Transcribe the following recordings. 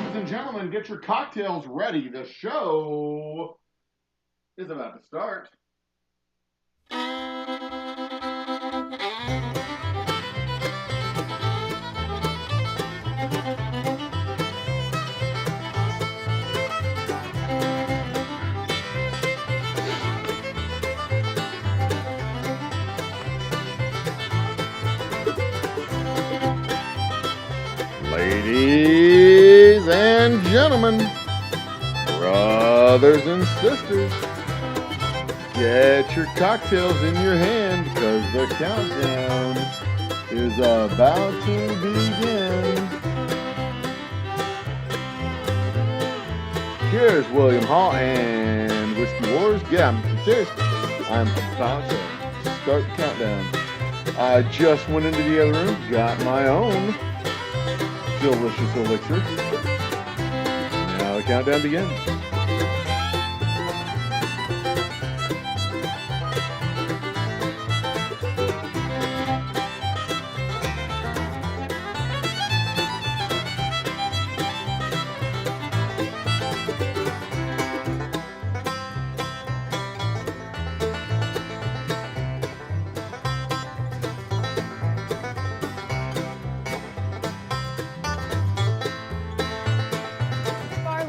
Ladies and gentlemen, get your cocktails ready. The show is about to start. Ladies and gentlemen, brothers and sisters, get your cocktails in your hand because the countdown is about to begin. Cheers, William Hall and Whiskey Wars. Yeah, I'm serious. I'm about to start the countdown. I just went into the other room, got my own delicious elixir. Now the countdown begins.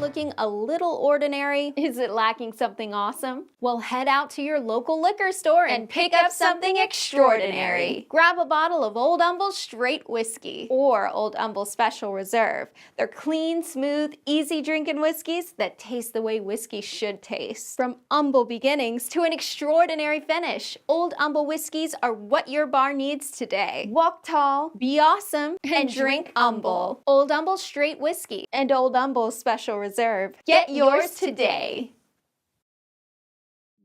Looking a little ordinary? Is it lacking something awesome? Well, head out to your local liquor store and pick up something extraordinary. Grab a bottle of Old Humble Straight Whiskey or Old Humble Special Reserve. They're clean, smooth, easy drinking whiskeys that taste the way whiskey should taste. From humble beginnings to an extraordinary finish, Old Humble whiskeys are what your bar needs today. Walk tall, be awesome, and drink humble. Old Humble Straight Whiskey and Old Humble Special Reserve. Get yours today.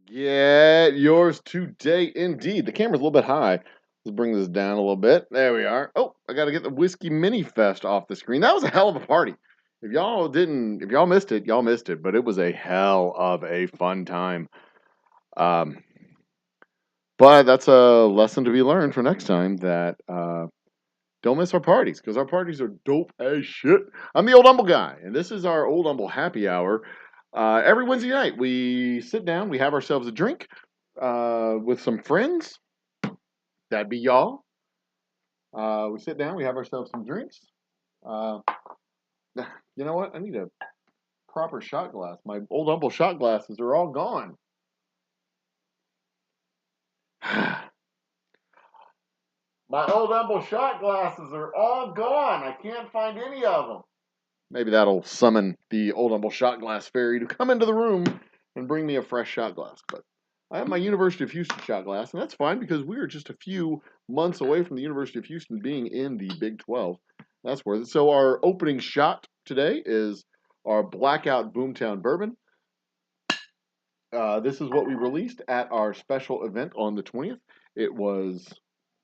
Get yours today, indeed. The camera's a little bit high. Let's bring this down a little bit. There we are. Oh, I got to get the Whiskey Mini Fest off the screen. That was a hell of a party. If y'all missed it, y'all missed it. But it was a hell of a fun time. But that's a lesson to be learned for next time that don't miss our parties because our parties are dope as shit. I'm the Old Humble guy, and this is our Old Humble happy hour. Every Wednesday night, we sit down, we have ourselves a drink with some friends. That'd be y'all. We sit down, we have ourselves some drinks. You know what? I need a proper shot glass. My Old Humble shot glasses are all gone. My Old Humble shot glasses are all gone. I can't find any of them. Maybe that'll summon the Old Humble shot glass fairy to come into the room and bring me a fresh shot glass. But I have my University of Houston shot glass, and that's fine because we are just a few months away from the University of Houston being in the Big 12. That's worth it. So our opening shot today is our Blackout Boomtown Bourbon. This is what we released at our special event on the 20th. It was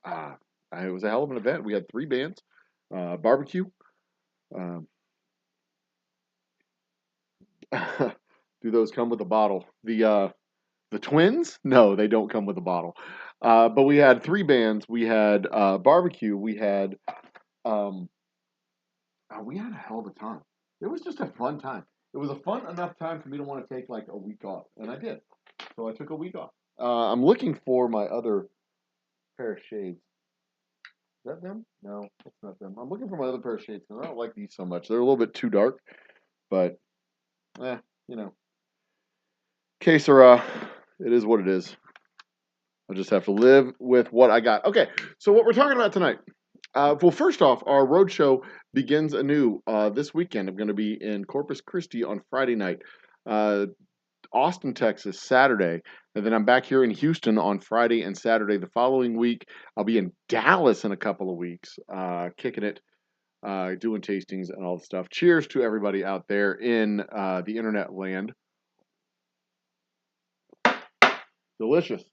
a hell of an event. We had 3 bands, barbecue. Do those come with a bottle? The twins? No, they don't come with a bottle. But we had 3 bands. We had barbecue. We had a hell of a time. It was just a fun time. It was a fun enough time for me to want to take like a week off, and I did. So I took a week off. I'm looking for my other pair of shades. Is that them? No, that's not them. I'm looking for my other pair of shades because I don't like these so much. They're a little bit too dark, but you know. Que sera, it is what it is. I'll just have to live with what I got. Okay, so what we're talking about tonight. Well, first off, our road show begins anew this weekend. I'm going to be in Corpus Christi on Friday night, Austin, Texas, Saturday, and then I'm back here in Houston on Friday and Saturday. The following week, I'll be in Dallas in a couple of weeks, kicking it, doing tastings and all the stuff. Cheers to everybody out there in the internet land. Delicious.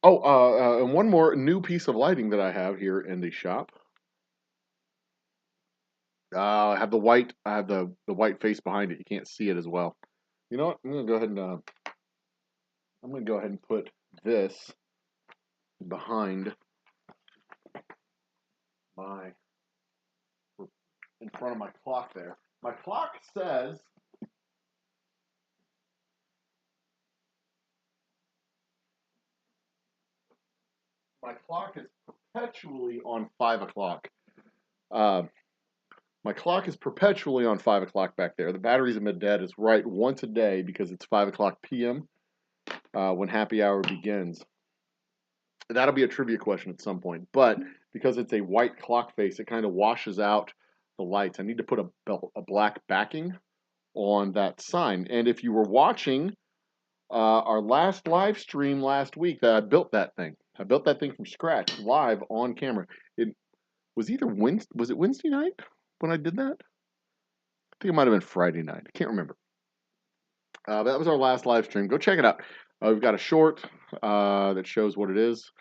And one more new piece of lighting that I have here in the shop. I have the white. I have the white face behind it. You can't see it as well. You know what? I'm gonna go ahead and put this behind my in front of my clock there. My clock says my clock is perpetually on 5 o'clock. My clock is perpetually on 5 o'clock back there. The batteries in my dead is right once a day because it's 5 o'clock p.m. When happy hour begins. That'll be a trivia question at some point. But because it's a white clock face, it kind of washes out the lights. I need to put a black backing on that sign. And if you were watching our last live stream last week, that I built that thing. I built that thing from scratch, live on camera. It was either was it Wednesday night when I did that? I think it might have been Friday night. I can't remember. That was our last live stream. Go check it out. We've got a short that shows what it is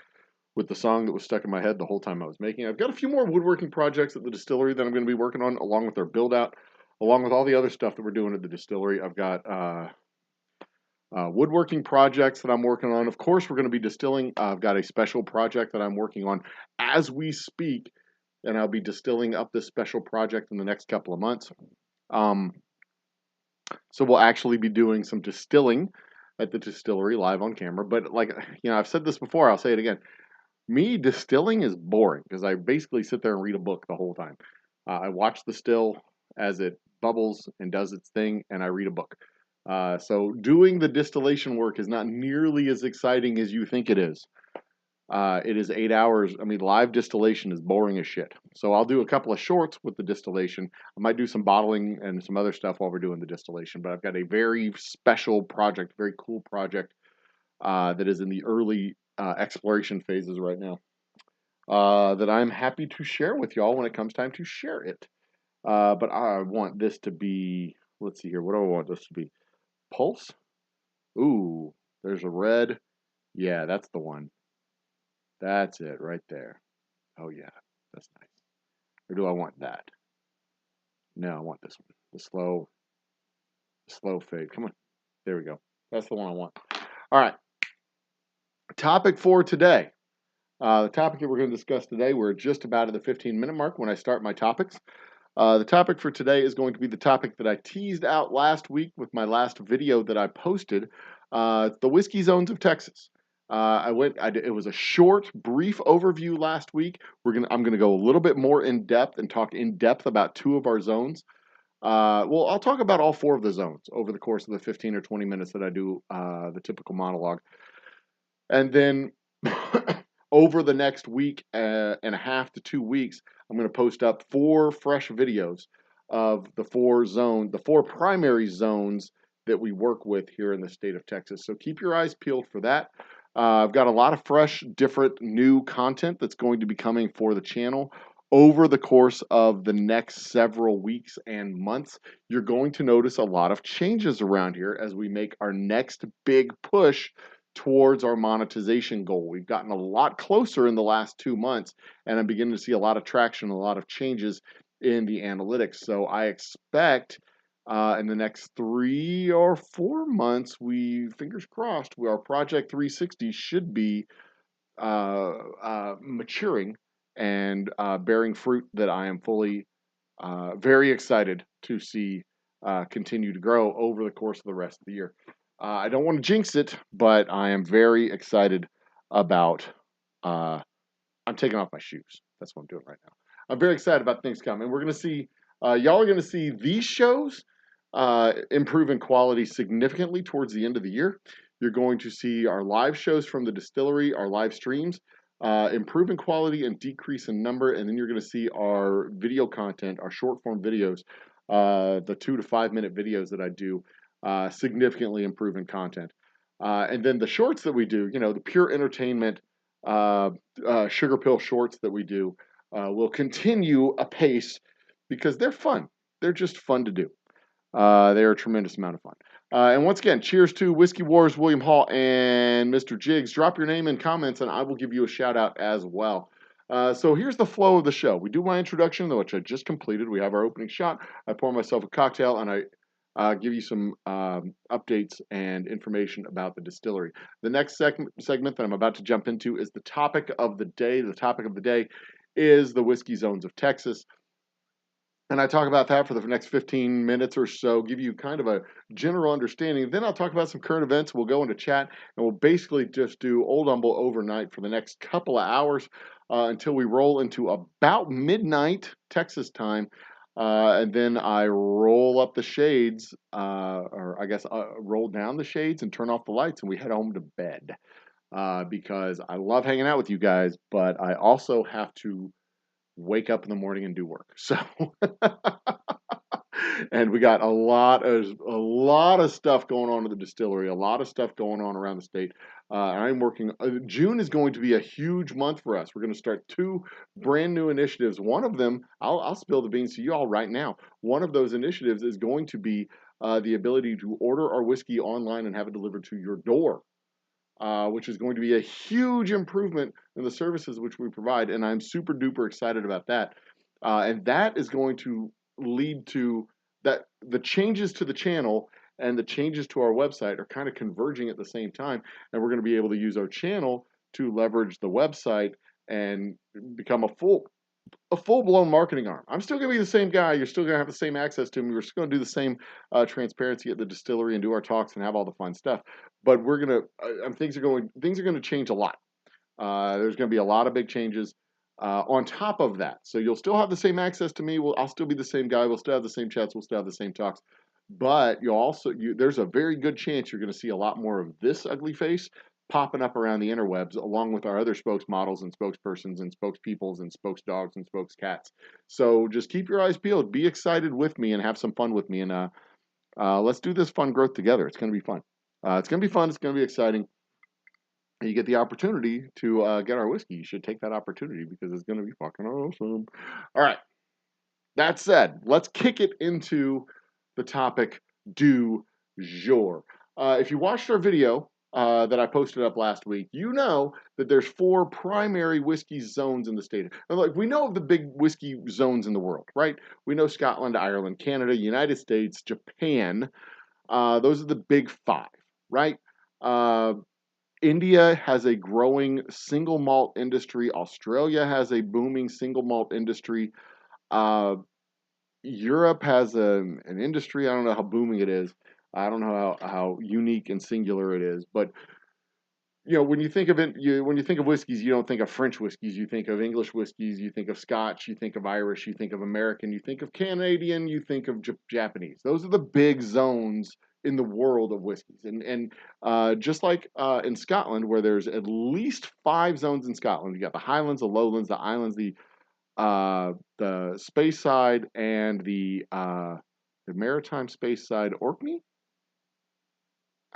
with the song that was stuck in my head the whole time I was making it. I've got a few more woodworking projects at the distillery that I'm going to be working on, along with our build out, along with all the other stuff that we're doing at the distillery. I've got woodworking projects that I'm working on. Of course, we're going to be distilling. I've got a special project that I'm working on as we speak, and I'll be distilling up this special project in the next couple of months. So we'll actually be doing some distilling at the distillery live on camera. But like, I've said this before, I'll say it again. Me, distilling is boring because I basically sit there and read a book the whole time. I watch the still as it bubbles and does its thing, and I read a book. So doing the distillation work is not nearly as exciting as you think it is. It is 8 hours. I mean, live distillation is boring as shit. So I'll do a couple of shorts with the distillation. I might do some bottling and some other stuff while we're doing the distillation. But I've got a very special project, very cool project that is in the early exploration phases right now that I'm happy to share with y'all when it comes time to share it. But I want this to be, let's see here, what do I want this to be? Pulse? Ooh, there's a red. Yeah, that's the one. That's it right there. Oh yeah, that's nice. Or do I want that? No, I want this one. The slow fade. Come on. There we go. That's the one I want. All right. Topic for today. The topic that we're going to discuss today, we're just about at the 15-minute mark when I start my topics. The topic for today is going to be the topic that I teased out last week with my last video that I posted, the whiskey zones of Texas. It was a short, brief overview last week. I'm going to go a little bit more in depth and talk in depth about 2 of our zones. Well, I'll talk about all 4 of the zones over the course of the 15 or 20 minutes that I do the typical monologue. And then over the next week and a half to 2 weeks, I'm going to post up 4 fresh videos of the 4 primary zones that we work with here in the state of Texas. So keep your eyes peeled for that. I've got a lot of fresh, different, new content that's going to be coming for the channel over the course of the next several weeks and months. You're going to notice a lot of changes around here as we make our next big push towards our monetization goal. We've gotten a lot closer in the last 2 months, and I'm beginning to see a lot of traction, a lot of changes in the analytics. So I expect in the next 3 or 4 months, fingers crossed, our Project 360 should be maturing and bearing fruit that I am fully very excited to see continue to grow over the course of the rest of the year. I don't want to jinx it, but I am very excited about. I'm taking off my shoes. That's what I'm doing right now. I'm very excited about things coming. We're going to see, y'all are going to see these shows improve in quality significantly towards the end of the year. You're going to see our live shows from the distillery, our live streams, improve in quality and decrease in number. And then you're going to see our video content, our short form videos, the 2 to 5 minute videos that I do, significantly improve in content. And then the shorts that we do, the pure entertainment, sugar pill shorts that we do, will continue apace because they're fun. They're just fun to do. They're a tremendous amount of fun. And once again, cheers to Whiskey Wars, William Hall, and Mr. Jiggs. Drop your name in comments, and I will give you a shout out as well. So here's the flow of the show. We do my introduction, which I just completed. We have our opening shot. I pour myself a cocktail, and I give you some updates and information about the distillery. The next segment that I'm about to jump into is the topic of the day. The topic of the day is the whiskey zones of Texas. and I talk about that for the next 15 minutes or so, give you kind of a general understanding. Then I'll talk about some current events. We'll go into chat, and we'll basically just do Old Humble overnight for the next couple of hours until we roll into about midnight Texas time. And then I roll up the shades, or I guess roll down the shades and turn off the lights, and we head home to bed. Because I love hanging out with you guys, but I also have to wake up in the morning and do work. So, and we got a lot of stuff going on at the distillery, a lot of stuff going on around the state. I'm working. June is going to be a huge month for us. We're going to start 2 brand new initiatives. One of them, I'll spill the beans to you all right now. One of those initiatives is going to be the ability to order our whiskey online and have it delivered to your door. Which is going to be a huge improvement in the services which we provide, and I'm super duper excited about that. And that is going to lead to that the changes to the channel and the changes to our website are kind of converging at the same time, and we're going to be able to use our channel to leverage the website and become a full-blown marketing arm. I'm still going to be the same guy. You're still going to have the same access to me. We're still going to do the same transparency at the distillery and do our talks and have all the fun stuff. But we're going to things are going to change a lot. There's going to be a lot of big changes on top of that. So you'll still have the same access to me. I'll still be the same guy. We'll still have the same chats. We'll still have the same talks. But there's a very good chance you're going to see a lot more of this ugly face popping up around the interwebs, along with our other spokesmodels and spokespersons and spokespeoples and spokesdogs and spokescats. So just keep your eyes peeled. Be excited with me and have some fun with me. And let's do this fun growth together. It's going to be fun. It's going to be fun. It's going to be exciting. And you get the opportunity to get our whiskey. You should take that opportunity because it's going to be fucking awesome. All right. That said, let's kick it into the topic du jour. If you watched our video that I posted up last week, you know that there's 4 primary whiskey zones in the state. And like we know of the big whiskey zones in the world, right? We know Scotland, Ireland, Canada, United States, Japan. Those are the big 5, right? India has a growing single malt industry. Australia has a booming single malt industry. Europe has an industry. I don't know how booming it is. I don't know how unique and singular it is. But when you think of it, when you think of whiskeys, you don't think of French whiskeys. You think of English whiskeys. You think of Scotch. You think of Irish. You think of American. You think of Canadian. You think of Japanese. Those are the big zones in the world of whiskeys. And just like in Scotland, where there's at least 5 zones in Scotland, you got the Highlands, the Lowlands, the Islands, the space side, and the maritime space side, Orkney.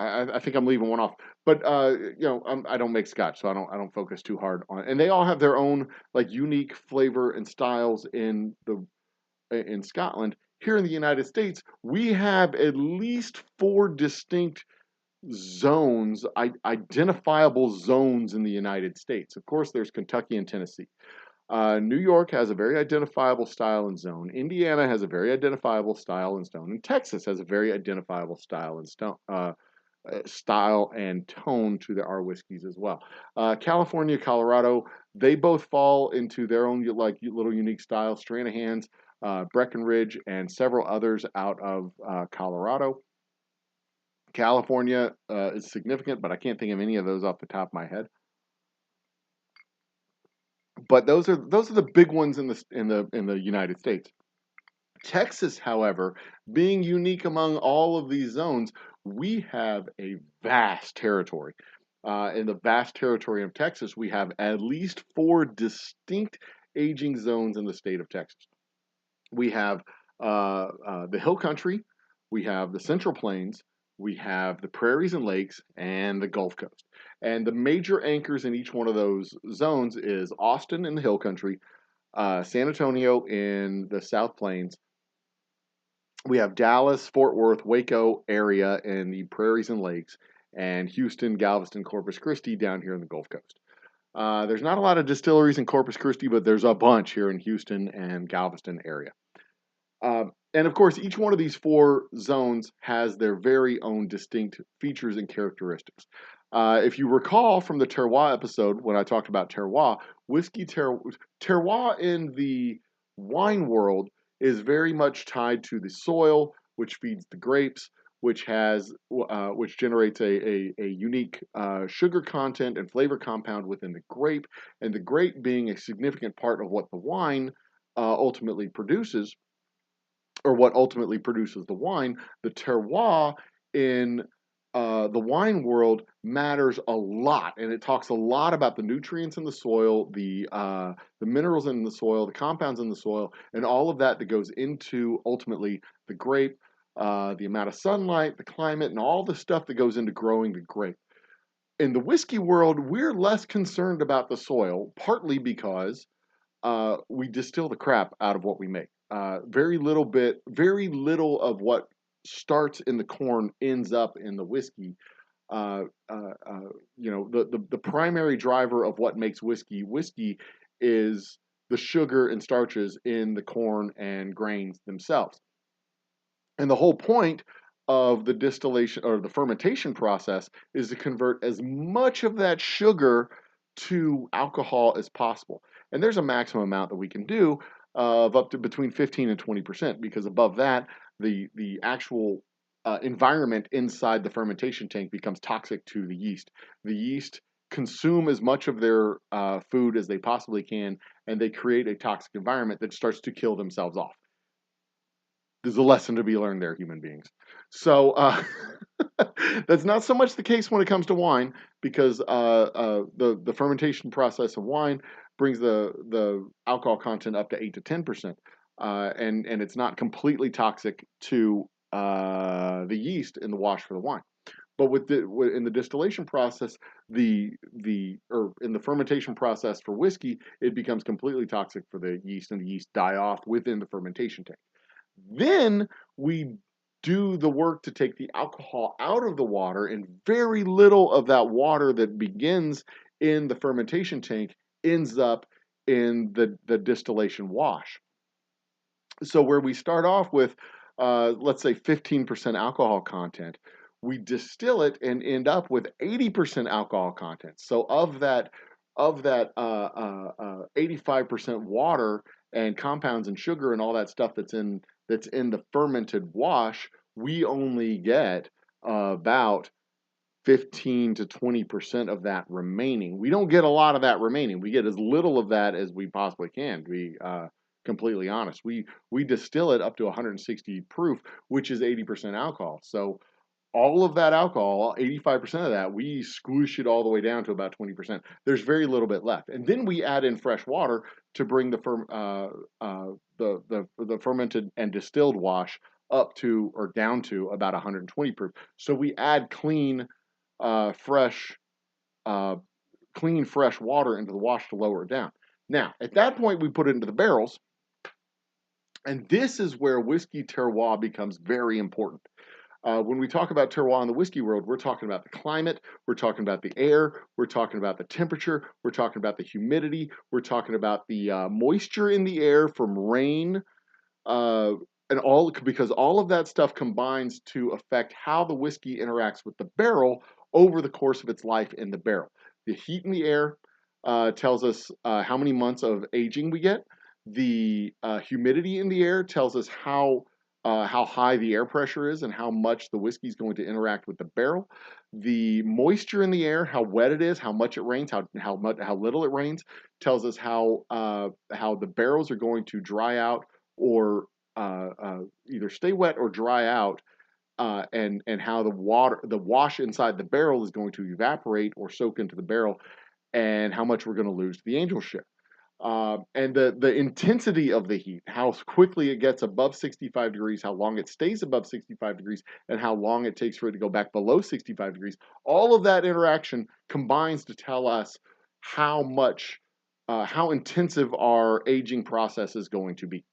I think I'm leaving one off, but I don't make Scotch, so I don't focus too hard on it. And they all have their own like unique flavor and styles in Scotland. Here in the United States, we have at least 4 distinct zones, identifiable zones in the United States. Of course, there's Kentucky and Tennessee. New York has a very identifiable style and zone. Indiana has a very identifiable style and zone, and Texas has a very identifiable style and tone to our whiskeys as well. California, Colorado, they both fall into their own like little unique styles. Stranahan's, Breckenridge, and several others out of Colorado. California is significant, but I can't think of any of those off the top of my head. But those are the big ones in the United States. Texas, however, being unique among all of these zones, we have a vast territory. In the vast territory of Texas, we have at least 4 distinct aging zones in the state of Texas. We have the Hill Country, we have the Central Plains, we have the Prairies and Lakes, and the Gulf Coast. And the major anchors in each one of those zones is Austin in the Hill Country, San Antonio in the South Plains. We have Dallas, Fort Worth, Waco area in the Prairies and Lakes, and Houston, Galveston, Corpus Christi down here in the Gulf Coast. There's not a lot of distilleries in Corpus Christi, but there's a bunch here in Houston and Galveston area. And of course, each one of these 4 zones has their very own distinct features and characteristics. If you recall from the Terroir episode, when I talked about Terroir, terroir in the wine world is very much tied to the soil, which feeds the grapes, which generates a unique sugar content and flavor compound within the grape, and the grape being a significant part of what the wine ultimately produces, or what ultimately produces the wine. The terroir in the wine world matters a lot, and it talks a lot about the nutrients in the soil, the minerals in the soil, the compounds in the soil, and all of that that goes into ultimately the grape, the amount of sunlight, the climate, and all the stuff that goes into growing the grape. In the whiskey world, we're less concerned about the soil, partly because we distill the crap out of what we make. Very little of what starts in the corn ends up in the whiskey. Uh, the primary driver of what makes whiskey is the sugar and starches in the corn and grains themselves. And the whole point of the distillation or the fermentation process is to convert as much of that sugar to alcohol as possible. And there's a maximum amount that we can do of up to between 15 and 20%, because above that, the actual environment inside the fermentation tank becomes toxic to the yeast. The yeast consume as much of their food as they possibly can, and they create a toxic environment that starts to kill themselves off. There's a lesson to be learned there, human beings. So that's not so much the case when it comes to wine, because the fermentation process of wine brings the alcohol content up to 8 to 10%, and it's not completely toxic to the yeast in the wash for the wine. But in the distillation process, or in the fermentation process for whiskey, it becomes completely toxic for the yeast, and the yeast die off within the fermentation tank. Then we do the work to take the alcohol out of the water, and very little of that water that begins in the fermentation tank ends up in the distillation wash. So where we start off with, let's say 15% alcohol content, we distill it and end up with 80% alcohol content. So of that 85% water and compounds and sugar and all that stuff that's in the fermented wash, we only get about 15 to 20% of that remaining. We don't get a lot of that remaining. We get as little of that as we possibly can, to be completely honest. We distill it up to 160 proof, which is 80% alcohol. So all of that alcohol, 85% of that, we squish it all the way down to about 20%. There's very little bit left, and then we add in fresh water to bring the fermented and distilled wash up to or down to about 120 proof. So we add clean, fresh water into the wash to lower it down. Now, at that point, we put it into the barrels, and this is where whiskey terroir becomes very important. When we talk about terroir in the whiskey world, we're talking about the climate, we're talking about the air, we're talking about the temperature, we're talking about the humidity, we're talking about the moisture in the air from rain, because all of that stuff combines to affect how the whiskey interacts with the barrel over the course of its life in the barrel. The heat in the air tells us how many months of aging we get. The humidity in the air tells us how high the air pressure is and how much the whiskey is going to interact with the barrel. The moisture in the air, how wet it is, how much it rains, how little it rains, tells us how the barrels are going to dry out or either stay wet or dry out, and how the wash inside the barrel is going to evaporate or soak into the barrel, and how much we're going to lose to the angel ship. And the intensity of the heat, how quickly it gets above 65 degrees, how long it stays above 65 degrees, and how long it takes for it to go back below 65 degrees. All of that interaction combines to tell us how intensive our aging process is going to be.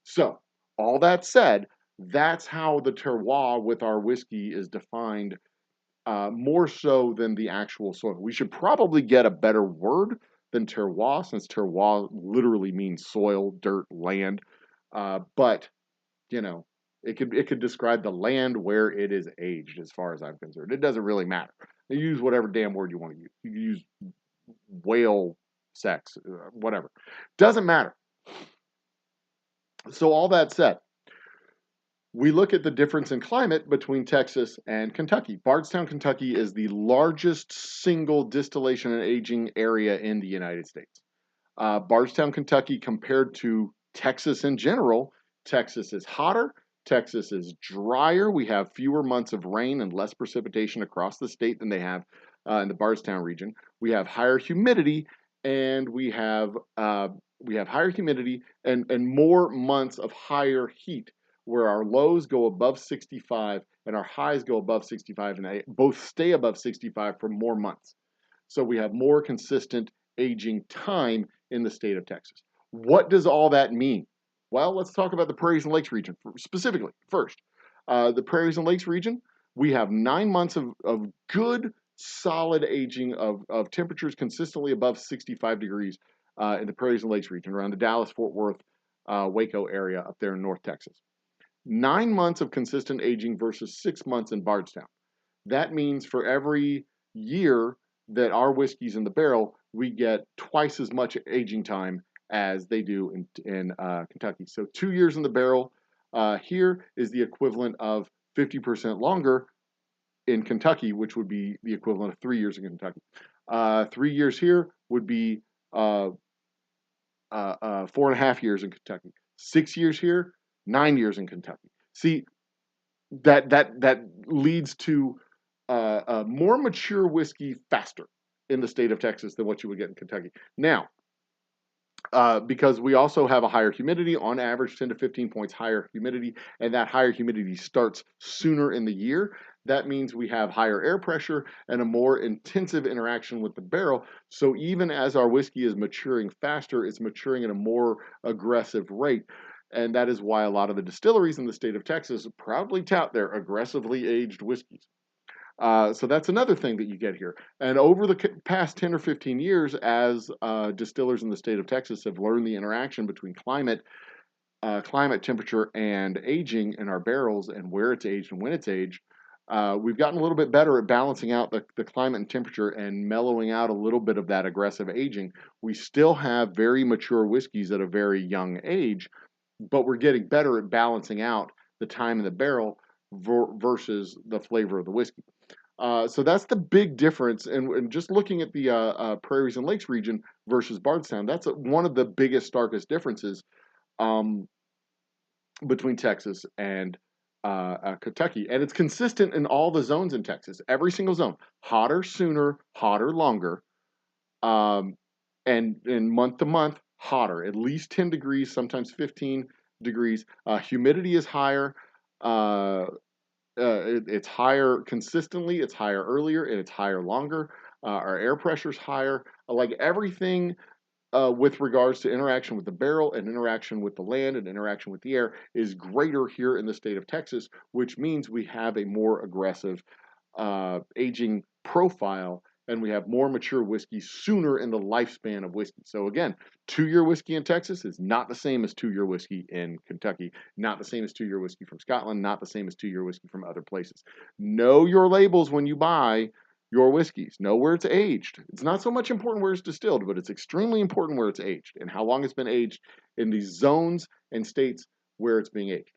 So, all that said, that's how the terroir with our whiskey is defined, more so than the actual soil. We should probably get a better word than terroir, since terroir literally means soil, dirt, land. But it could describe the land where it is aged, as far as I'm concerned. It doesn't really matter. You use whatever damn word you want to use. You can use whale sex, whatever. Doesn't matter. So all that said, we look at the difference in climate between Texas and Kentucky. Bardstown, Kentucky is the largest single distillation and aging area in the United States. Bardstown, Kentucky, compared to Texas in general, Texas is hotter, Texas is drier. We have fewer months of rain and less precipitation across the state than they have in the Bardstown region. We have higher humidity, and we have higher humidity and more months of higher heat, where our lows go above 65 and our highs go above 65, and they both stay above 65 for more months. So we have more consistent aging time in the state of Texas. What does all that mean? Well, let's talk about the Prairies and Lakes region specifically first. The Prairies and Lakes region, we have 9 months of good, solid aging of temperatures consistently above 65 degrees in the Prairies and Lakes region, around the Dallas, Fort Worth, Waco area up there in North Texas. 9 months of consistent aging versus 6 months in Bardstown. That means for every year that our whiskey's in the barrel, we get twice as much aging time as they do in Kentucky. So 2 years in the barrel here is the equivalent of 50% longer in Kentucky, which would be the equivalent of 3 years in Kentucky. 3 years here would be 4.5 years in Kentucky. 6 years here, 9 years in Kentucky. See, that leads to more mature whiskey faster in the state of Texas than what you would get in Kentucky. Now, because we also have a higher humidity, on average 10 to 15 points higher humidity, and that higher humidity starts sooner in the year. That means we have higher air pressure and a more intensive interaction with the barrel. So even as our whiskey is maturing faster, it's maturing at a more aggressive rate. And that is why a lot of the distilleries in the state of Texas proudly tout their aggressively aged whiskeys. So that's another thing that you get here. And over the past 10 or 15 years, as distillers in the state of Texas have learned the interaction between climate, temperature, and aging in our barrels, and where it's aged and when it's aged, we've gotten a little bit better at balancing out the climate and temperature and mellowing out a little bit of that aggressive aging. We still have very mature whiskeys at a very young age, but we're getting better at balancing out the time in the barrel versus the flavor of the whiskey. So that's the big difference. And just looking at the Prairies and Lakes region versus Bardstown, that's one of the biggest, starkest differences um, between Texas and Kentucky. And it's consistent in all the zones in Texas, every single zone. Hotter sooner, hotter longer, um, and month to month, hotter, at least 10 degrees, sometimes 15 degrees. Humidity is higher. It's higher consistently, it's higher earlier, and it's higher longer. Our air pressure's higher. Like everything with regards to interaction with the barrel and interaction with the land and interaction with the air is greater here in the state of Texas, which means we have a more aggressive aging profile, and we have more mature whiskey sooner in the lifespan of whiskey. So again, 2-year whiskey in Texas is not the same as 2-year whiskey in Kentucky, not the same as 2-year whiskey from Scotland, not the same as 2-year whiskey from other places. Know your labels when you buy your whiskeys. Know where it's aged. It's not so much important where it's distilled, but it's extremely important where it's aged and how long it's been aged in these zones and states where it's being aged.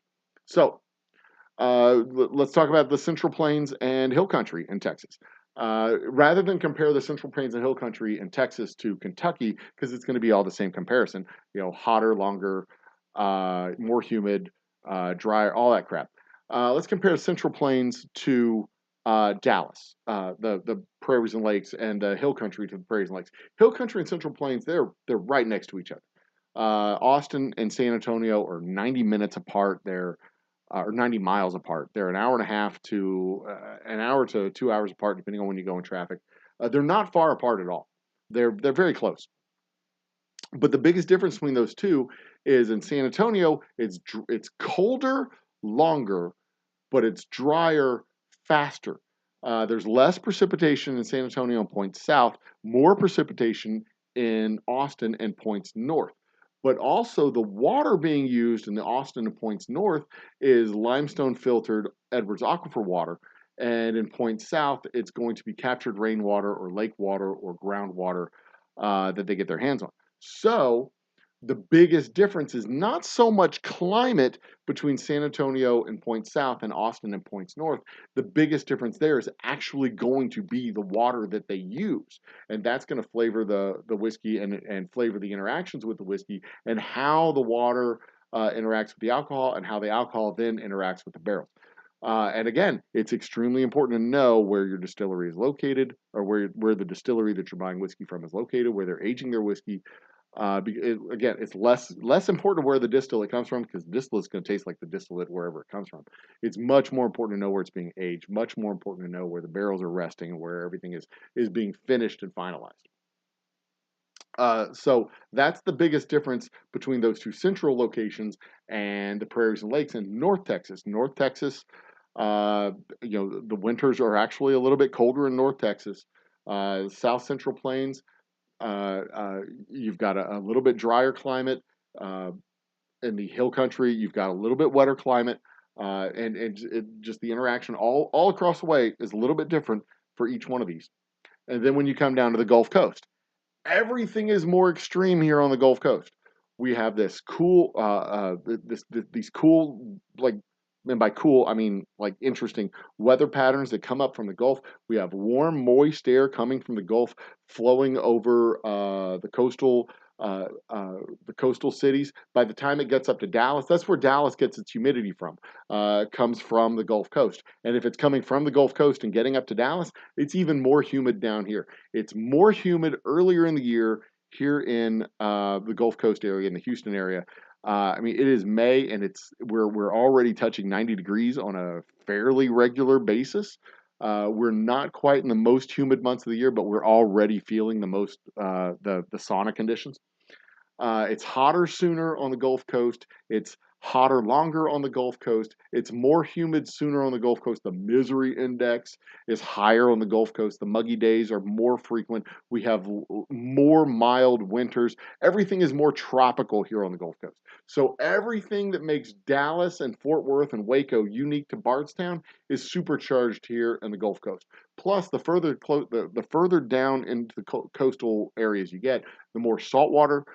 So let's talk about the Central Plains and Hill Country in Texas. Rather than compare the Central Plains and Hill Country in Texas to Kentucky, because it's going to be all the same comparison, hotter, longer, more humid, drier, all that crap. Let's compare Central Plains to Dallas, the Prairies and Lakes, and Hill Country to the Prairies and Lakes. Hill Country and Central Plains, they're right next to each other. Austin and San Antonio are 90 minutes apart. They're or 90 miles apart. They're an hour and a half to an hour to 2 hours apart, depending on when you go in traffic. They're not far apart at all. They're very close. But the biggest difference between those two is in San Antonio, it's colder, longer, but it's drier, faster. There's less precipitation in San Antonio and points south, more precipitation in Austin and points north. But also the water being used in the Austin and points north is limestone filtered Edwards Aquifer water. And in points south, it's going to be captured rainwater or lake water or groundwater that they get their hands on. So The biggest difference is not so much climate between San Antonio and points south and Austin and points north. The biggest difference there is actually going to be the water that they use. And that's going to flavor the whiskey and flavor the interactions with the whiskey and how the water interacts with the alcohol and how the alcohol then interacts with the barrels. And again, it's extremely important to know where your distillery is located or where the distillery that you're buying whiskey from is located, where they're aging their whiskey. Again, it's less important where the distillate comes from because the distillate is going to taste like the distillate wherever it comes from. It's much more important to know where it's being aged, much more important to know where the barrels are resting and where everything is being finished and finalized. So that's the biggest difference between those two central locations and the prairies and lakes in North Texas. North Texas, uh, the winters are actually a little bit colder in North Texas. South Central Plains, you've got a little bit drier climate. Uh, in the hill country, you've got a little bit wetter climate, just the interaction all across the way is a little bit different for each one of these. And then when you come down to the Gulf Coast, everything is more extreme here on the Gulf Coast. We have this cool, these cool, like, and by cool I mean like interesting weather patterns that come up from the Gulf. We have warm, moist air coming from the Gulf, flowing over uh, uh, the coastal cities. By the time it gets up to Dallas, that's where Dallas gets its humidity from. Comes from the Gulf Coast, and if it's coming from the Gulf Coast and getting up to Dallas, it's even more humid down here. It's more humid earlier in the year here in the Gulf Coast area, in the Houston area. I mean, it is May, and we're already touching 90 degrees on a fairly regular basis. We're not quite in the most humid months of the year, but we're already feeling the most the sauna conditions. It's hotter sooner on the Gulf Coast. It's hotter longer on the Gulf Coast. It's more humid sooner on the Gulf Coast. The misery index is higher on the Gulf Coast. The muggy days are more frequent. We have more mild winters. Everything is more tropical here on the Gulf Coast. So everything that makes Dallas and Fort Worth and Waco unique to Bardstown is supercharged here in the Gulf Coast. Plus, the further down into the coastal areas you get, the more saltwater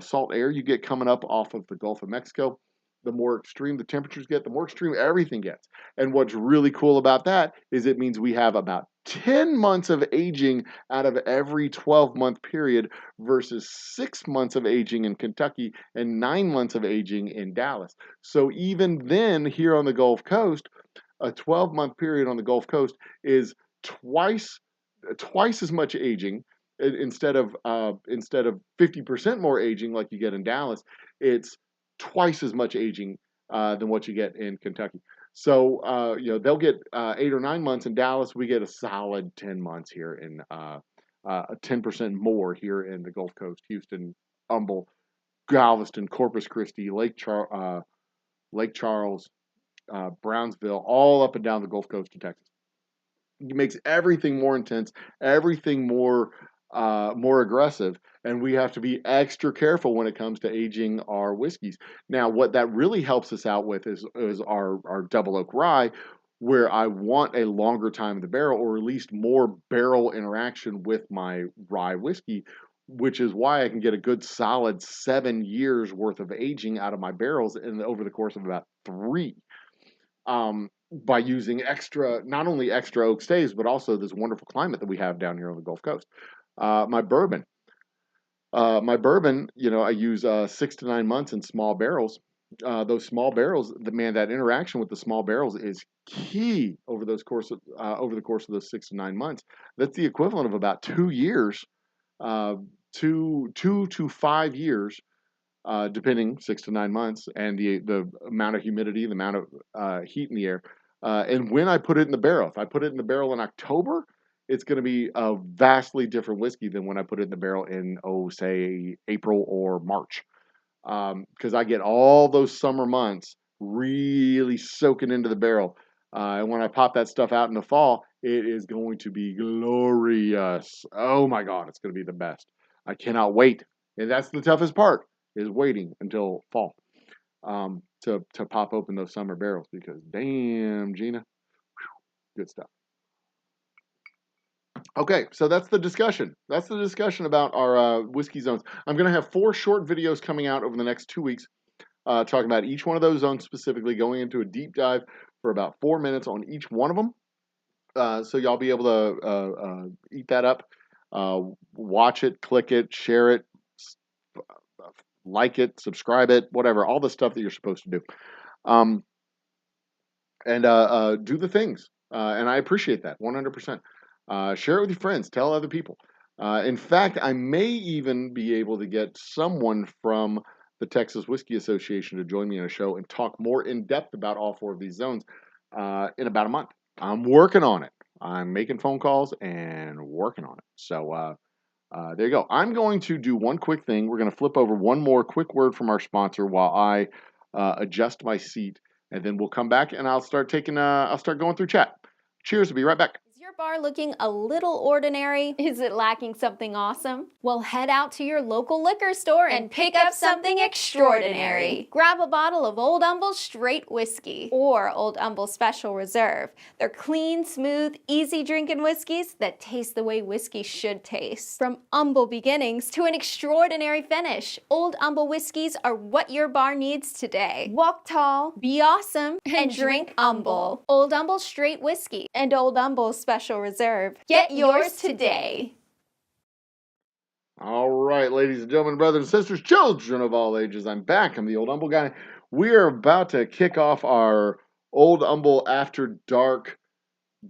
salt air you get coming up off of the Gulf of Mexico, the more extreme the temperatures get, the more extreme everything gets. And what's really cool about that is it means we have about 10 months of aging out of every 12-month period versus 6 months of aging in Kentucky and 9 months of aging in Dallas. So even then, here on the Gulf Coast, a 12-month period on the Gulf Coast is twice as much aging. Instead of 50% more aging like you get in Dallas, it's twice as much aging than what you get in Kentucky. So they'll get 8 or 9 months in Dallas. We get a solid 10 months here in 10% more here in the Gulf Coast: Houston, Humble, Galveston, Corpus Christi, Lake Charles, Brownsville, all up and down the Gulf Coast of Texas. It makes everything more intense, everything more aggressive, and we have to be extra careful when it comes to aging our whiskeys. Now, what that really helps us out with is our double oak rye, where I want a longer time in the barrel, or at least more barrel interaction with my rye whiskey, which is why I can get a good solid 7 years worth of aging out of my barrels over the course of about 3. By using not only extra oak staves, but also this wonderful climate that we have down here on the Gulf Coast. My bourbon, I use 6 to 9 months in small barrels. Those small barrels, that interaction with the small barrels is key over the course of those 6 to 9 months. That's the equivalent of about 2 years, 2 to 5 years, depending 6 to 9 months, and the amount of humidity, the amount of heat in the air, and when I put it in the barrel. If I put it in the barrel in October, it's going to be a vastly different whiskey than when I put it in the barrel in say April or March, because I get all those summer months really soaking into the barrel. And when I pop that stuff out in the fall, it is going to be glorious. Oh my God, it's going to be the best. I cannot wait. And that's the toughest part, is waiting until fall to pop open those summer barrels, because damn, Gina, good stuff. Okay, so that's the discussion. That's the discussion about our whiskey zones. I'm going to have 4 short videos coming out over the next 2 weeks, talking about each one of those zones specifically, going into a deep dive for about 4 minutes on each one of them. So y'all be able to eat that up, watch it, click it, share it, like it, subscribe it, whatever, all the stuff that you're supposed to do. Um, and do the things. And I appreciate that 100%. Share it with your friends. Tell other people. In fact, I may even be able to get someone from the Texas Whiskey Association to join me on a show and talk more in depth about all 4 of these zones in about a month. I'm working on it. I'm making phone calls and working on it. So there you go. I'm going to do one quick thing. We're going to flip over one more quick word from our sponsor while I adjust my seat, and then we'll come back and I'll start going through chat. Cheers. We'll be right back. Is your bar looking a little ordinary? Is it lacking something awesome? Well, head out to your local liquor store and pick up something extraordinary. Grab a bottle of Old Humble Straight Whiskey or Old Humble Special Reserve. They're clean, smooth, easy drinking whiskeys that taste the way whiskey should taste. From humble beginnings to an extraordinary finish, Old Humble whiskeys are what your bar needs today. Walk tall, be awesome, and drink humble. Old Humble Straight Whiskey and Old Humble Special Reserve. Get yours today. All right, ladies and gentlemen, brothers and sisters, children of all ages, I'm back. I'm the Old Humble guy. We are about to kick off our Old Humble After Dark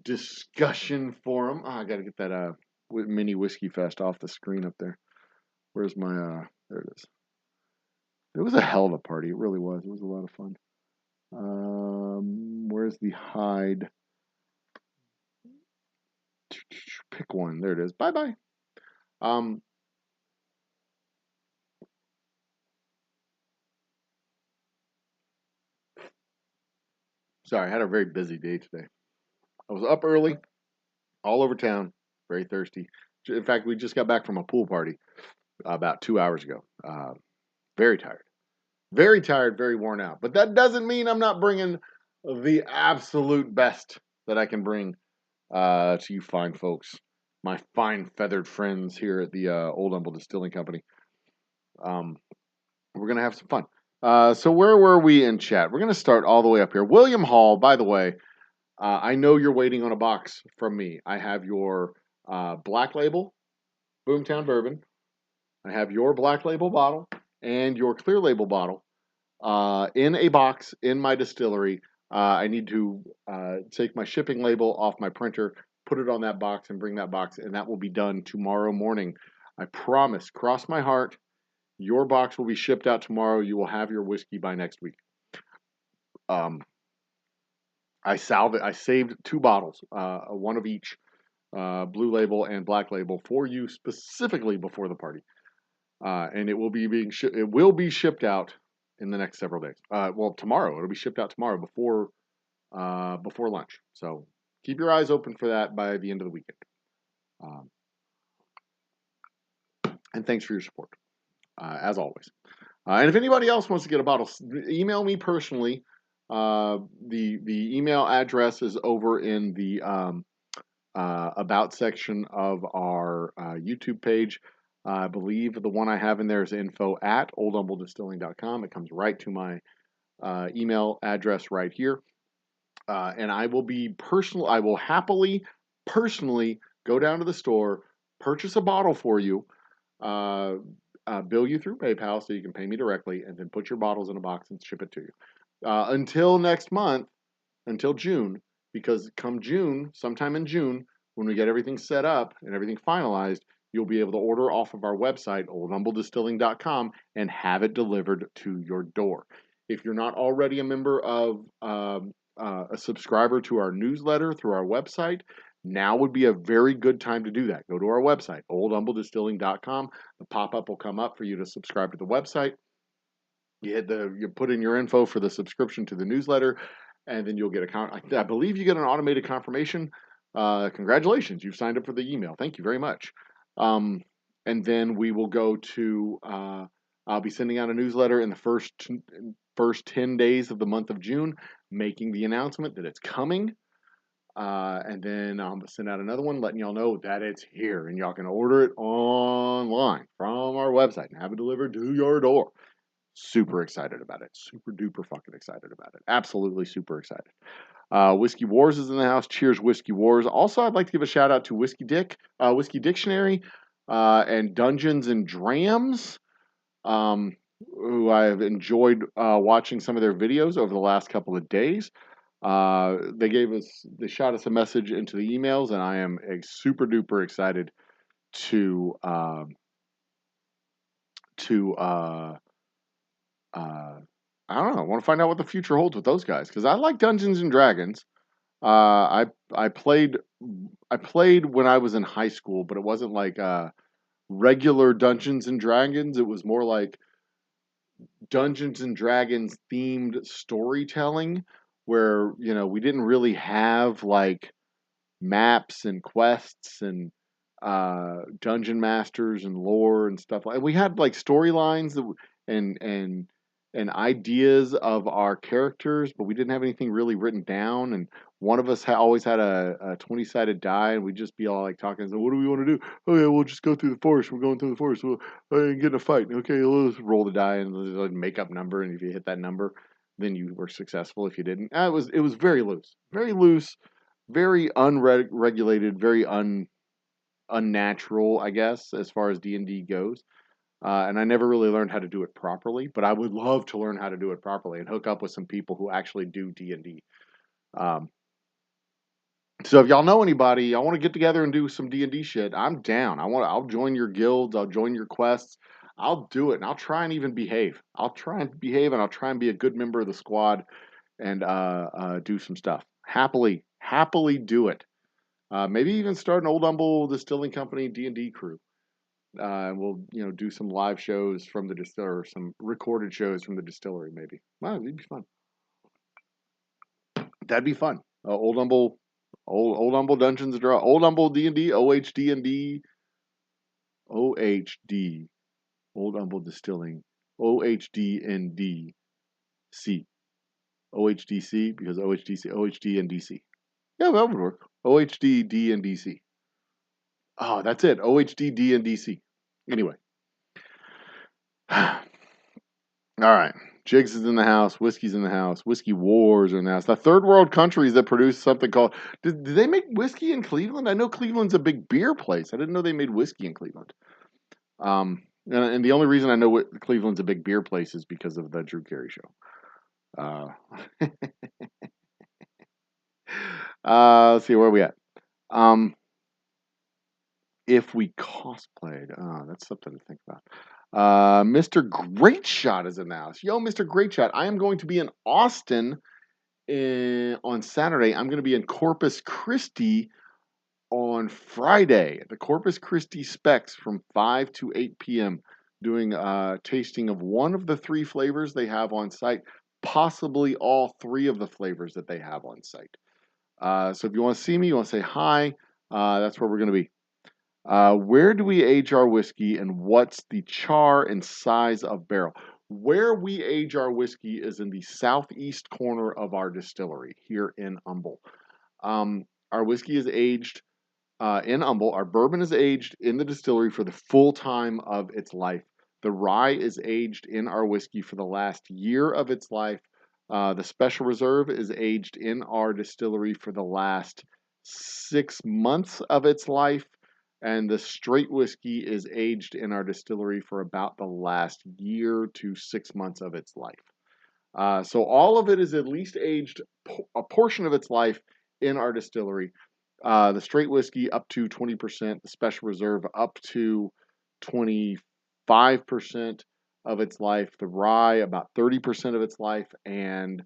discussion forum. I got to get that mini whiskey fest off the screen up there. Where's my there it is. It was a hell of a party. It really was. It was a lot of fun. Where's the hide? Pick one. There it is. Bye-bye. Sorry, I had a very busy day today. I was up early, all over town, very thirsty. In fact, we just got back from a pool party about 2 hours ago. Very tired. Very tired, very worn out. But that doesn't mean I'm not bringing the absolute best that I can bring to you fine folks, my fine feathered friends here at the Old Humble Distilling Company. We're going to have some fun. So where were we in chat? We're going to start all the way up here. William Hall, by the way, I know you're waiting on a box from me. I have your Black Label Boomtown Bourbon. I have your Black Label bottle and your Clear Label bottle in a box in my distillery. I need to take my shipping label off my printer, put it on that box, and bring that box, and that will be done tomorrow morning. I promise, cross my heart, your box will be shipped out tomorrow. You will have your whiskey by next week. I saved 2 bottles, one of each, Blue Label and Black Label, for you specifically before the party, and it will be shipped out in the next several days. Well, tomorrow it'll be shipped out tomorrow before lunch. So keep your eyes open for that by the end of the weekend. And thanks for your support, as always. And if anybody else wants to get a bottle, email me personally. The email address is over in the about section of our YouTube page. I believe the one I have in there is info@oldhumbledistilling.com. It comes right to my email address right here. And I will happily personally go down to the store, purchase a bottle for you, bill you through PayPal so you can pay me directly, and then put your bottles in a box and ship it to you. Until next month, until June, because come June, sometime in June, when we get everything set up and everything finalized, you'll be able to order off of our website, oldhumbledistilling.com, and have it delivered to your door. If you're not already a member of a subscriber to our newsletter through our website, now would be a very good time to do that. Go to our website, oldhumbledistilling.com. The pop-up will come up for you to subscribe to the website. You put in your info for the subscription to the newsletter, and then you'll get I believe you get an automated confirmation. Congratulations, you've signed up for the email. Thank you very much. And then we will go to, I'll be sending out a newsletter in the first 10 days of the month of June, making the announcement that it's coming. And then I'm gonna send out another one letting y'all know that it's here, and y'all can order it online from our website and have it delivered to your door. Super excited about it. Super duper fucking excited about it. Absolutely super excited. Whiskey Wars is in the house. Cheers, Whiskey Wars. Also, I'd like to give a shout out to Whiskey Dick, Whiskey Dictionary, and Dungeons and Drams, who I have enjoyed watching some of their videos over the last couple of days. They shot us a message into the emails, and I am super duper excited to to I don't know. I want to find out what the future holds with those guys because I like Dungeons and Dragons. I played when I was in high school, but it wasn't like regular Dungeons and Dragons. It was more like Dungeons and Dragons themed storytelling, where we didn't really have like maps and quests and dungeon masters and lore and stuff like. We had like storylines and and and ideas of our characters, but we didn't have anything really written down. And one of us always had a 20-sided die, and we'd just be all like talking. So, what do we want to do? Oh yeah, we'll just go through the forest. We're going through the forest. We'll get in a fight. Okay, let's roll the die and let's like make up number. And if you hit that number, then you were successful. If you didn't, it was very loose, very unregulated, very unnatural, I guess, as far as D&D goes. And I never really learned how to do it properly, but I would love to learn how to do it properly and hook up with some people who actually do D&D. Um, so if y'all know anybody, I want to get together and do some D&D shit, I'm down. I'll join your guilds, I'll join your quests. I'll do it, and I'll try and even behave. I'll try and behave, and I'll try and be a good member of the squad and do some stuff. Happily do it. Maybe even start an Old Humble Distilling Company D&D crew. We'll do some live shows from the distillery, some recorded shows from the distillery. Maybe. Wow, that'd be fun. That'd be fun. Old Humble Dungeons and Dragons, Old Humble D&D, OHD and D, OHD, Old Humble Distilling, OHD and DC, OHDC because OHD and DC. Yeah, that would work. OHD, D, and DC. Oh, that's it. OHD, D, and DC. Anyway. All right. Jigs is in the house. Whiskey's in the house. Whiskey Wars are in the house. The third world countries that produce something called. Did they make whiskey in Cleveland? I know Cleveland's a big beer place. I didn't know they made whiskey in Cleveland. And the only reason I know Cleveland's a big beer place is because of the Drew Carey show. Let's see, where are we at? If we cosplayed, that's something to think about. Mr. Great Shot is in the house. Yo, Mr. Great Shot, I am going to be in Austin on Saturday. I'm going to be in Corpus Christi on Friday at the Corpus Christi Specs from 5 to 8 p.m. doing a tasting of one of the 3 flavors they have on site, possibly all 3 of the flavors that they have on site. So if you want to see me, you want to say hi, that's where we're going to be. Where do we age our whiskey and what's the char and size of barrel? Where we age our whiskey is in the southeast corner of our distillery here in Humble. Our whiskey is aged in Humble. Our bourbon is aged in the distillery for the full time of its life. The rye is aged in our whiskey for the last year of its life. The special reserve is aged in our distillery for the last 6 months of its life. And the straight whiskey is aged in our distillery for about the last year to 6 months of its life. So all of it is at least aged a portion of its life in our distillery. The straight whiskey up to 20%, the special reserve up to 25% of its life, the rye about 30% of its life, and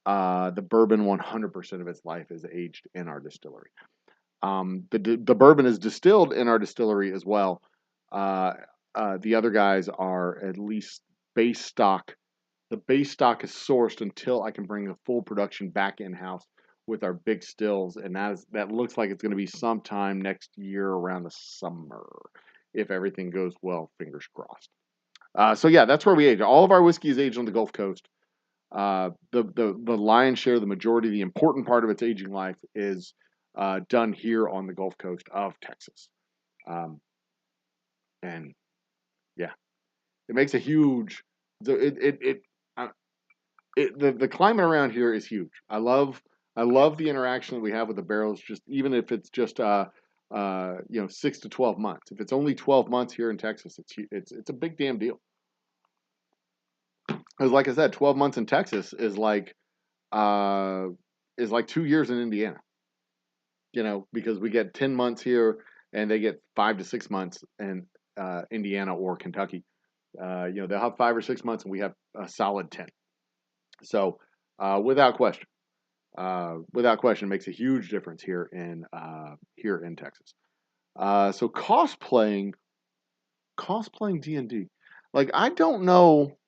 the bourbon 100% of its life is aged in our distillery. The bourbon is distilled in our distillery as well. The other guys are at least base stock. The base stock is sourced until I can bring the full production back in-house with our big stills, and that looks like it's going to be sometime next year around the summer, if everything goes well, fingers crossed. So yeah, that's where we age. All of our whiskey is aged on the Gulf Coast. The lion's share, the majority, the important part of its aging life is done here on the Gulf Coast of Texas. Um, and yeah, it makes a huge. Uh, the climate around here is huge. I love the interaction that we have with the barrels. Just even if it's just 6 to 12 months. If it's only 12 months here in Texas, it's a big damn deal. Because like I said, 12 months in Texas uh is like 2 years in Indiana. Because we get 10 months here and they get 5 to 6 months in Indiana or Kentucky. They'll have 5 or 6 months and we have a solid 10. So without question, it makes a huge difference here in Texas. So cosplaying D&D, like I don't know,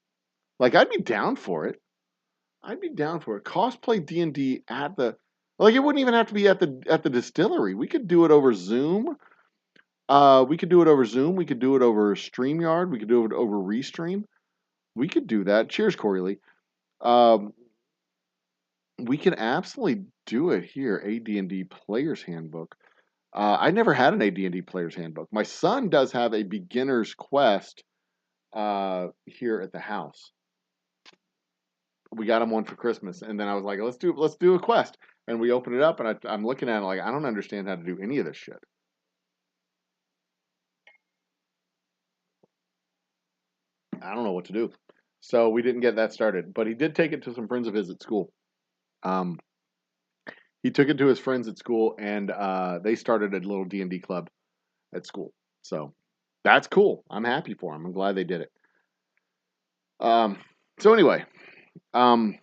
like I'd be down for it. I'd be down for it. Cosplay D&D at the like it wouldn't even have to be at the distillery. We could do it over Zoom. We could do it over Zoom. We could do it over StreamYard. We could do it over Restream. We could do that. Cheers, Corey Lee. Um, we can absolutely do it here. AD&D Player's Handbook. I never had an AD&D Player's Handbook. My son does have a beginner's quest here at the house. We got him one for Christmas, and then I was like, let's do a quest. And we open it up, and I'm looking at it like I don't understand how to do any of this shit. I don't know what to do. So we didn't get that started, but he did take it to some friends of his at school. Um, he took it to his friends at school, and they started a little D&D club at school. So that's cool. I'm happy for him. I'm glad they did it. So anyway, um,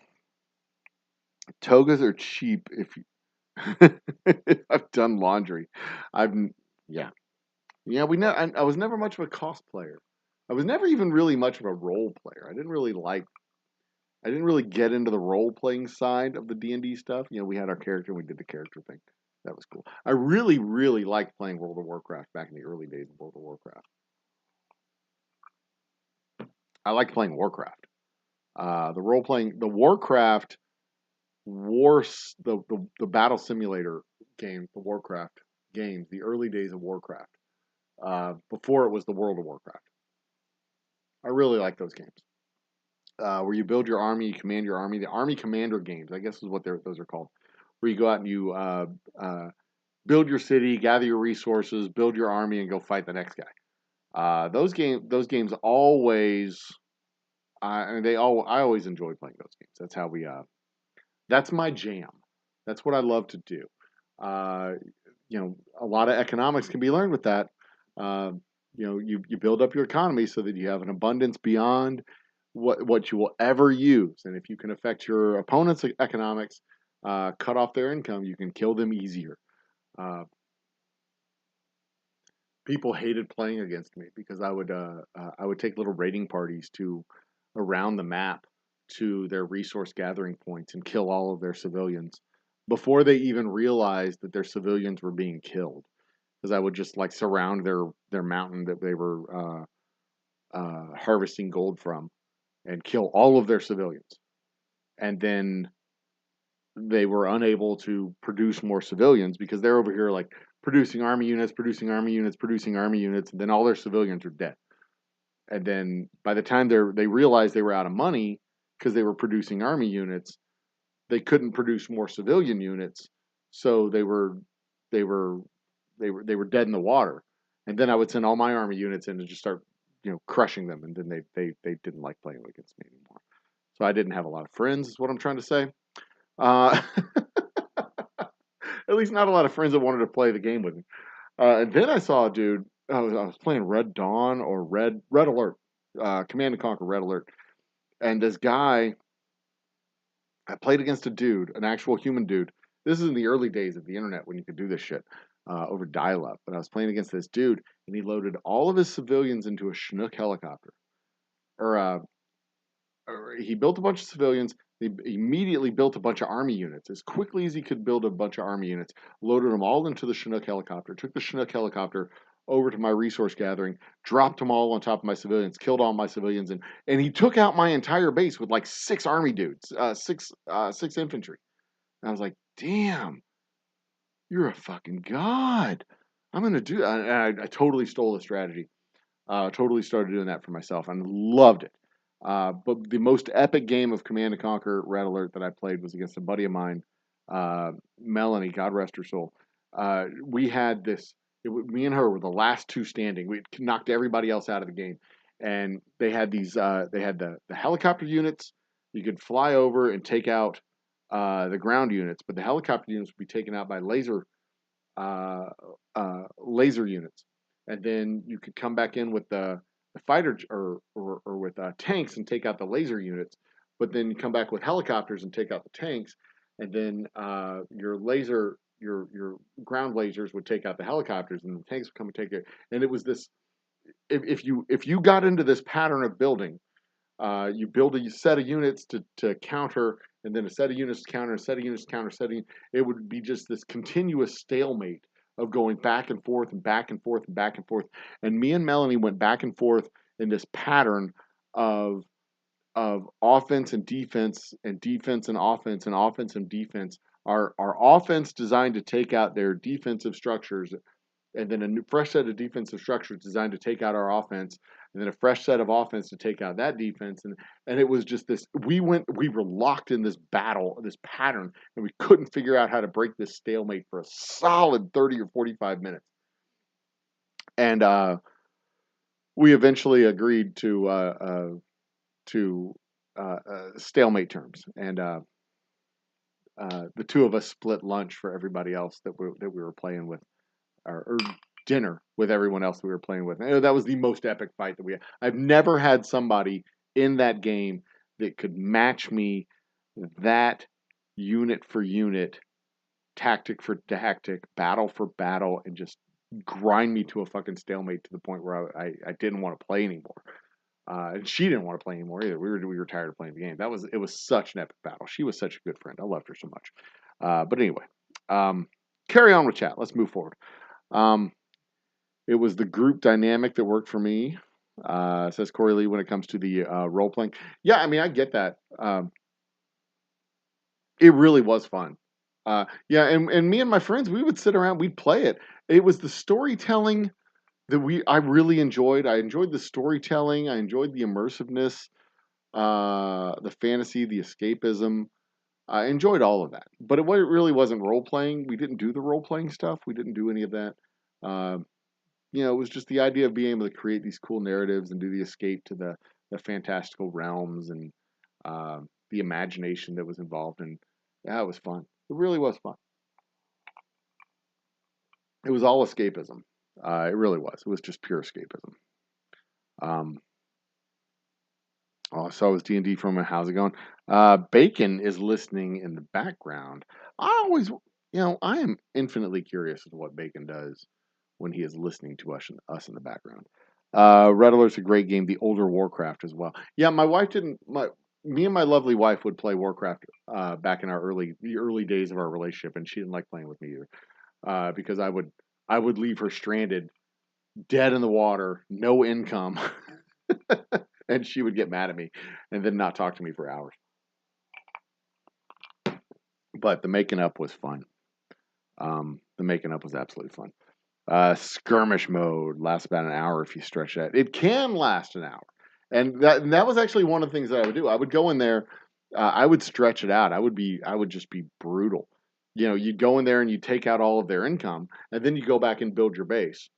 togas are cheap if you I've done laundry. I've yeah. Yeah, I was never much of a cosplayer. I was never even really much of a role player. I didn't really get into the role playing side of the D&D stuff. We had our character and we did the character thing. That was cool. I really, really liked playing World of Warcraft back in the early days of World of Warcraft. I liked playing Warcraft. The Warcraft the battle simulator game, the Warcraft games, the early days of Warcraft, before it was the World of Warcraft. I really like those games. Where you build your army, you command your army. The Army Commander games, I guess, is what those are called. Where you go out and you build your city, gather your resources, build your army, and go fight the next guy. Those games always, I always enjoy playing those games. That's my jam. That's what I love to do. Uh, a lot of economics can be learned with that. Uh, you build up your economy so that you have an abundance beyond what you will ever use. And if you can affect your opponent's economics, cut off their income, you can kill them easier. Uh, People hated playing against me because I would take little raiding parties to around the map to their resource gathering points and kill all of their civilians before they even realized that their civilians were being killed. Because I would just like surround their mountain that they were harvesting gold from and kill all of their civilians. And then they were unable to produce more civilians because they're over here like producing army units, producing army units, producing army units, and then all their civilians are dead. And then by the time they realized they were out of money because they were producing army units, they couldn't produce more civilian units, so they were dead in the water. And then I would send all my army units in and just start crushing them, and then they didn't like playing against me anymore. So I didn't have a lot of friends, is what I'm trying to say. Uh, at least not a lot of friends that wanted to play the game with me. And then I saw a dude. I was playing Red Dawn or Red Alert, Command and Conquer Red Alert, and this guy. I played against a dude, an actual human dude. This is in the early days of the internet when you could do this shit over dial-up. But I was playing against this dude, and he loaded all of his civilians into a Chinook helicopter, or he built a bunch of civilians. He immediately built a bunch of army units as quickly as he could build a bunch of army units. Loaded them all into the Chinook helicopter. Took the Chinook helicopter over to my resource gathering. Dropped them all on top of my civilians. Killed all my civilians, and he took out my entire base with like 6 army dudes, six infantry. And I was like, damn, you're a fucking god. I'm going to do I totally stole the strategy. Totally started doing that for myself and loved it. But the most epic game of Command & Conquer Red Alert that I played was against a buddy of mine, Melanie, God rest her soul. We had this, me and her were the last two standing. We knocked everybody else out of the game. And they had these, they had the helicopter units. You could fly over and take out the ground units, but the helicopter units would be taken out by uh, laser units, and then you could come back in with the fighter or with tanks and take out the laser units, but then you come back with helicopters and take out the tanks, and then your ground lasers would take out the helicopters, and the tanks would come and take it. And it was this if you got into this pattern of building, you build a set of units to counter, and then a set of units to counter, a set of units to counter, it would be just this continuous stalemate of going back and forth and back and forth and back and forth. And me and Melanie went back and forth in this pattern of offense and defense and defense and offense and offense and defense. Our offense designed to take out their defensive structures, and then a new, fresh set of defensive structures designed to take out our offense, and then a fresh set of offense to take out that defense. And it was just this, we were locked in this battle, this pattern, and we couldn't figure out how to break this stalemate for a solid 30 or 45 minutes. And we eventually agreed to stalemate terms, and the two of us split lunch for everybody else that we were playing with, or dinner with everyone else we were playing with. And that was the most epic fight that we had. I've never had somebody in that game that could match me that unit for unit, tactic for tactic, battle for battle, and just grind me to a fucking stalemate to the point where I didn't want to play anymore. And she didn't want to play anymore either. We were tired of playing the game. It was such an epic battle. She was such a good friend. I loved her so much. But anyway, carry on with chat. Let's move forward. It was the group dynamic that worked for me, says Corey Lee, when it comes to the role playing. Yeah, I mean, I get that. It really was fun. Yeah, and me and my friends, we would sit around, we'd play it. It was the storytelling that I really enjoyed. I enjoyed the storytelling. I enjoyed the immersiveness, the fantasy, the escapism. I enjoyed all of that. But it really wasn't role playing. We didn't do the role playing stuff. We didn't do any of that. It was just the idea of being able to create these cool narratives and do the escape to the fantastical realms, and the imagination that was involved. And yeah, it was fun. It really was fun. It was all escapism. It really was. It was just pure escapism. So it was D&D from a, how's it going? Bacon is listening in the background. I always, I am infinitely curious as to what Bacon does when he is listening to us in the background. Red Alert's a great game. The older Warcraft as well. Yeah, my wife didn't. Me and my lovely wife would play Warcraft back in the early days of our relationship, and she didn't like playing with me either, because I would leave her stranded, dead in the water, no income, and she would get mad at me, and then not talk to me for hours. But the making up was fun. The making up was absolutely fun. Skirmish mode lasts about an hour if you stretch that. It can last an hour, and that was actually one of the things that I would do. I would go in there, I would stretch it out. I would just be brutal. You'd go in there and you'd take out all of their income, and then you go back and build your base.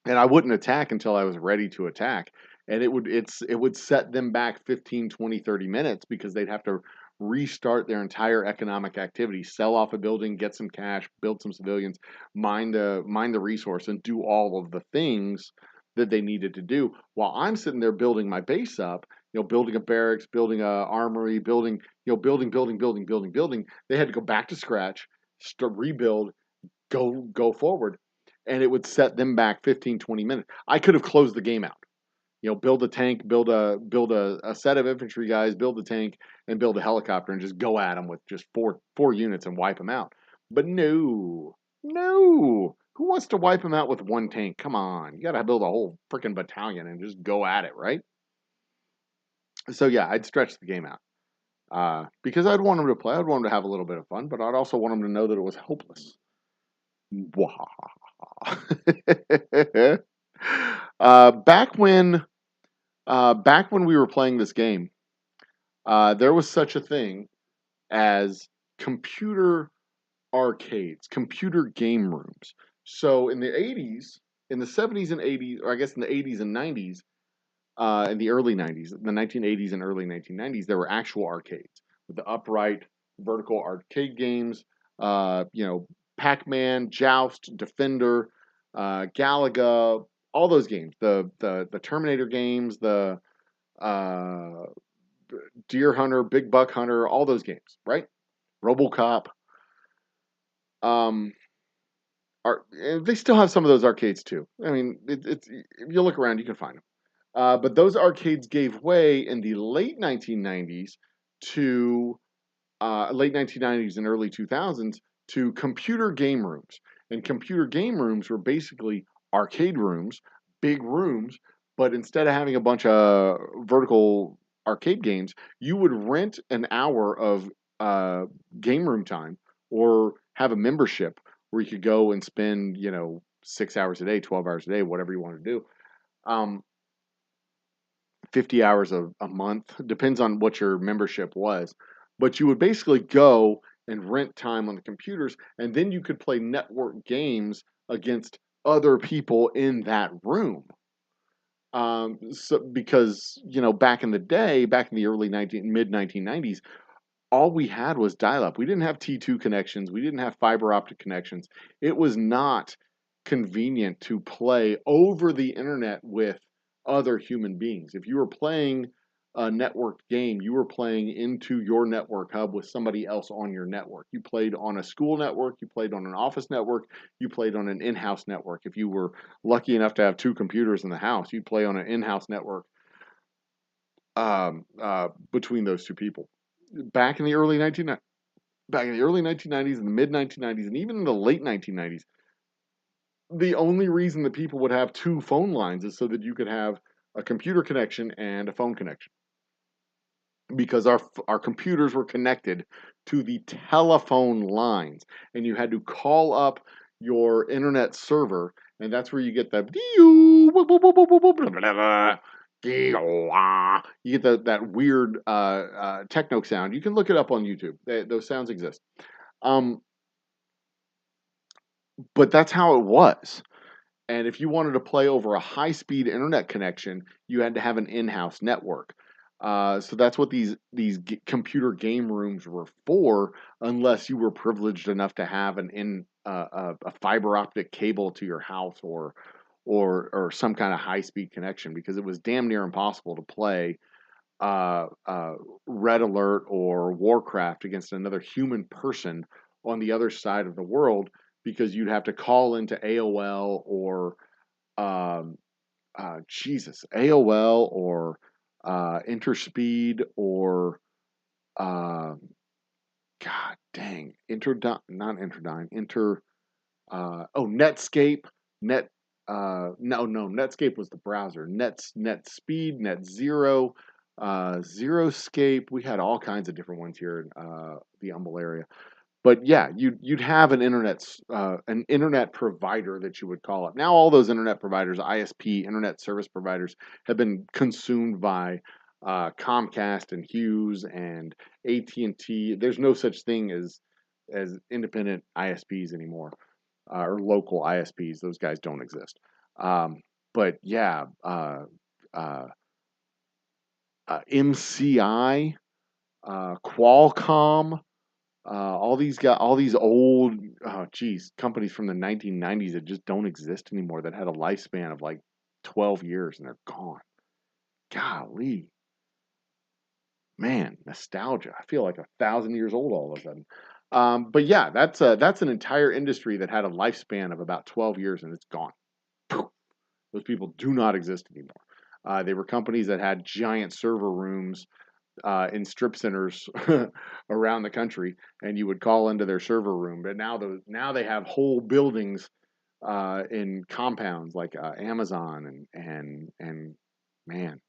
And I wouldn't attack until I was ready to attack, and it would set them back 15, 20, 30 minutes, because they'd have to restart their entire economic activity, sell off a building, get some cash, build some civilians, mine the resource, and do all of the things that they needed to do, while I'm sitting there building my base up, building a barracks, building a armory, building. They had to go back to scratch, rebuild, go forward, and it would set them back 15, 20 minutes. I could have closed the game out. Build a tank, build a set of infantry guys, build a tank, and build a helicopter, and just go at them with just four units and wipe them out. But no. Who wants to wipe them out with one tank? Come on, you got to build a whole freaking battalion and just go at it, right? So yeah, I'd stretch the game out, because I'd want them to play. I'd want them to have a little bit of fun, but I'd also want them to know that it was hopeless. Back when we were playing this game, there was such a thing as computer arcades, computer game rooms. So in the 80s, in the 70s and 80s, or I guess in the 80s and 90s, in the early 90s, the 1980s and early 1990s, there were actual arcades with the upright vertical arcade games, Pac-Man, Joust, Defender, Galaga, all those games, the Terminator games, the uh, Deer Hunter, Big Buck Hunter, all those games, right? RoboCop. Um, they still have some of those arcades too. I mean, it's if you look around, you can find them. But those arcades gave way in the late 1990s to late 1990s and early 2000s to computer game rooms. And computer game rooms were basically arcade rooms, big rooms, but instead of having a bunch of vertical arcade games, you would rent an hour of uh, game room time or have a membership where you could go and spend, 6 hours a day, 12 hours a day, whatever you want to do. Um, 50 hours a month, depends on what your membership was. But you would basically go and rent time on the computers, and then you could play network games against other people in that room. So because back in the day, back in the mid 1990s, all we had was dial up. We didn't have T2 connections. We didn't have fiber optic connections. It was not convenient to play over the internet with other human beings. If you were playing a networked game, you were playing into your network hub with somebody else on your network. You played on a school network, you played on an office network, you played on an in-house network. If you were lucky enough to have two computers in the house, you'd play on an in-house network between those two people. Back in the early 1990s, back in the early 1990s and the mid 1990s and even in the late 1990s, the only reason that people would have two phone lines is so that you could have a computer connection and a phone connection, because our computers were connected to the telephone lines, and you had to call up your internet server, and that's where you get the you get that weird techno sound. You can look it up on YouTube. Those sounds exist. Um, but that's how it was. And if you wanted to play over a high-speed internet connection, you had to have an in-house network. So that's what these computer game rooms were for, unless you were privileged enough to have a fiber optic cable to your house or some kind of high-speed connection, because it was damn near impossible to play Red Alert or Warcraft against another human person on the other side of the world, because you'd have to call into AOL or um, AOL or Interspeed or uh, God dang, not Interdyne, Netscape, Net. No, Netscape was the browser. Netspeed, Net Zero, Zeroscape. We had all kinds of different ones here in the Humble area. But yeah, you'd have an internet provider that you would call up. Now all those internet providers, ISP, internet service providers, have been consumed by Comcast and Hughes and AT&T. There's no such thing as independent ISPs anymore, or local ISPs. Those guys don't exist. But yeah, uh, MCI, Qualcomm. All these old, companies from the 1990s that just don't exist anymore, that had a lifespan of like 12 years and they're gone. Golly, man, nostalgia. I feel like 1,000 years old all of a sudden. But yeah, that's an entire industry that had a lifespan of about 12 years and it's gone. Those people do not exist anymore. They were companies that had giant server rooms in strip centers around the country, and you would call into their server room. But now they have whole buildings in compounds like Amazon and man,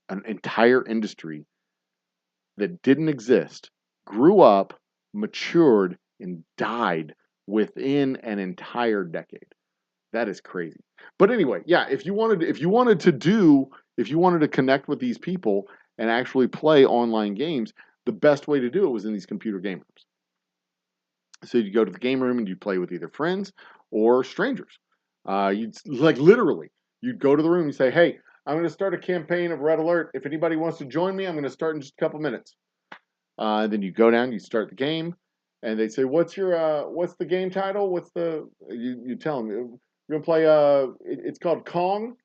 an entire industry that didn't exist, grew up, matured, and died within an entire decade. That is crazy. But anyway, yeah, if you wanted to connect with these people and actually play online games, the best way to do it was in these computer game rooms. So you'd go to the game room and you'd play with either friends or strangers. You'd like literally, you'd go to the room and say, "Hey, I'm going to start a campaign of Red Alert. If anybody wants to join me, I'm going to start in just a couple minutes." And then you go down, you start the game, and they say, "What's what's the game title? What's the?" You tell them you're gonna play. It's called Kong.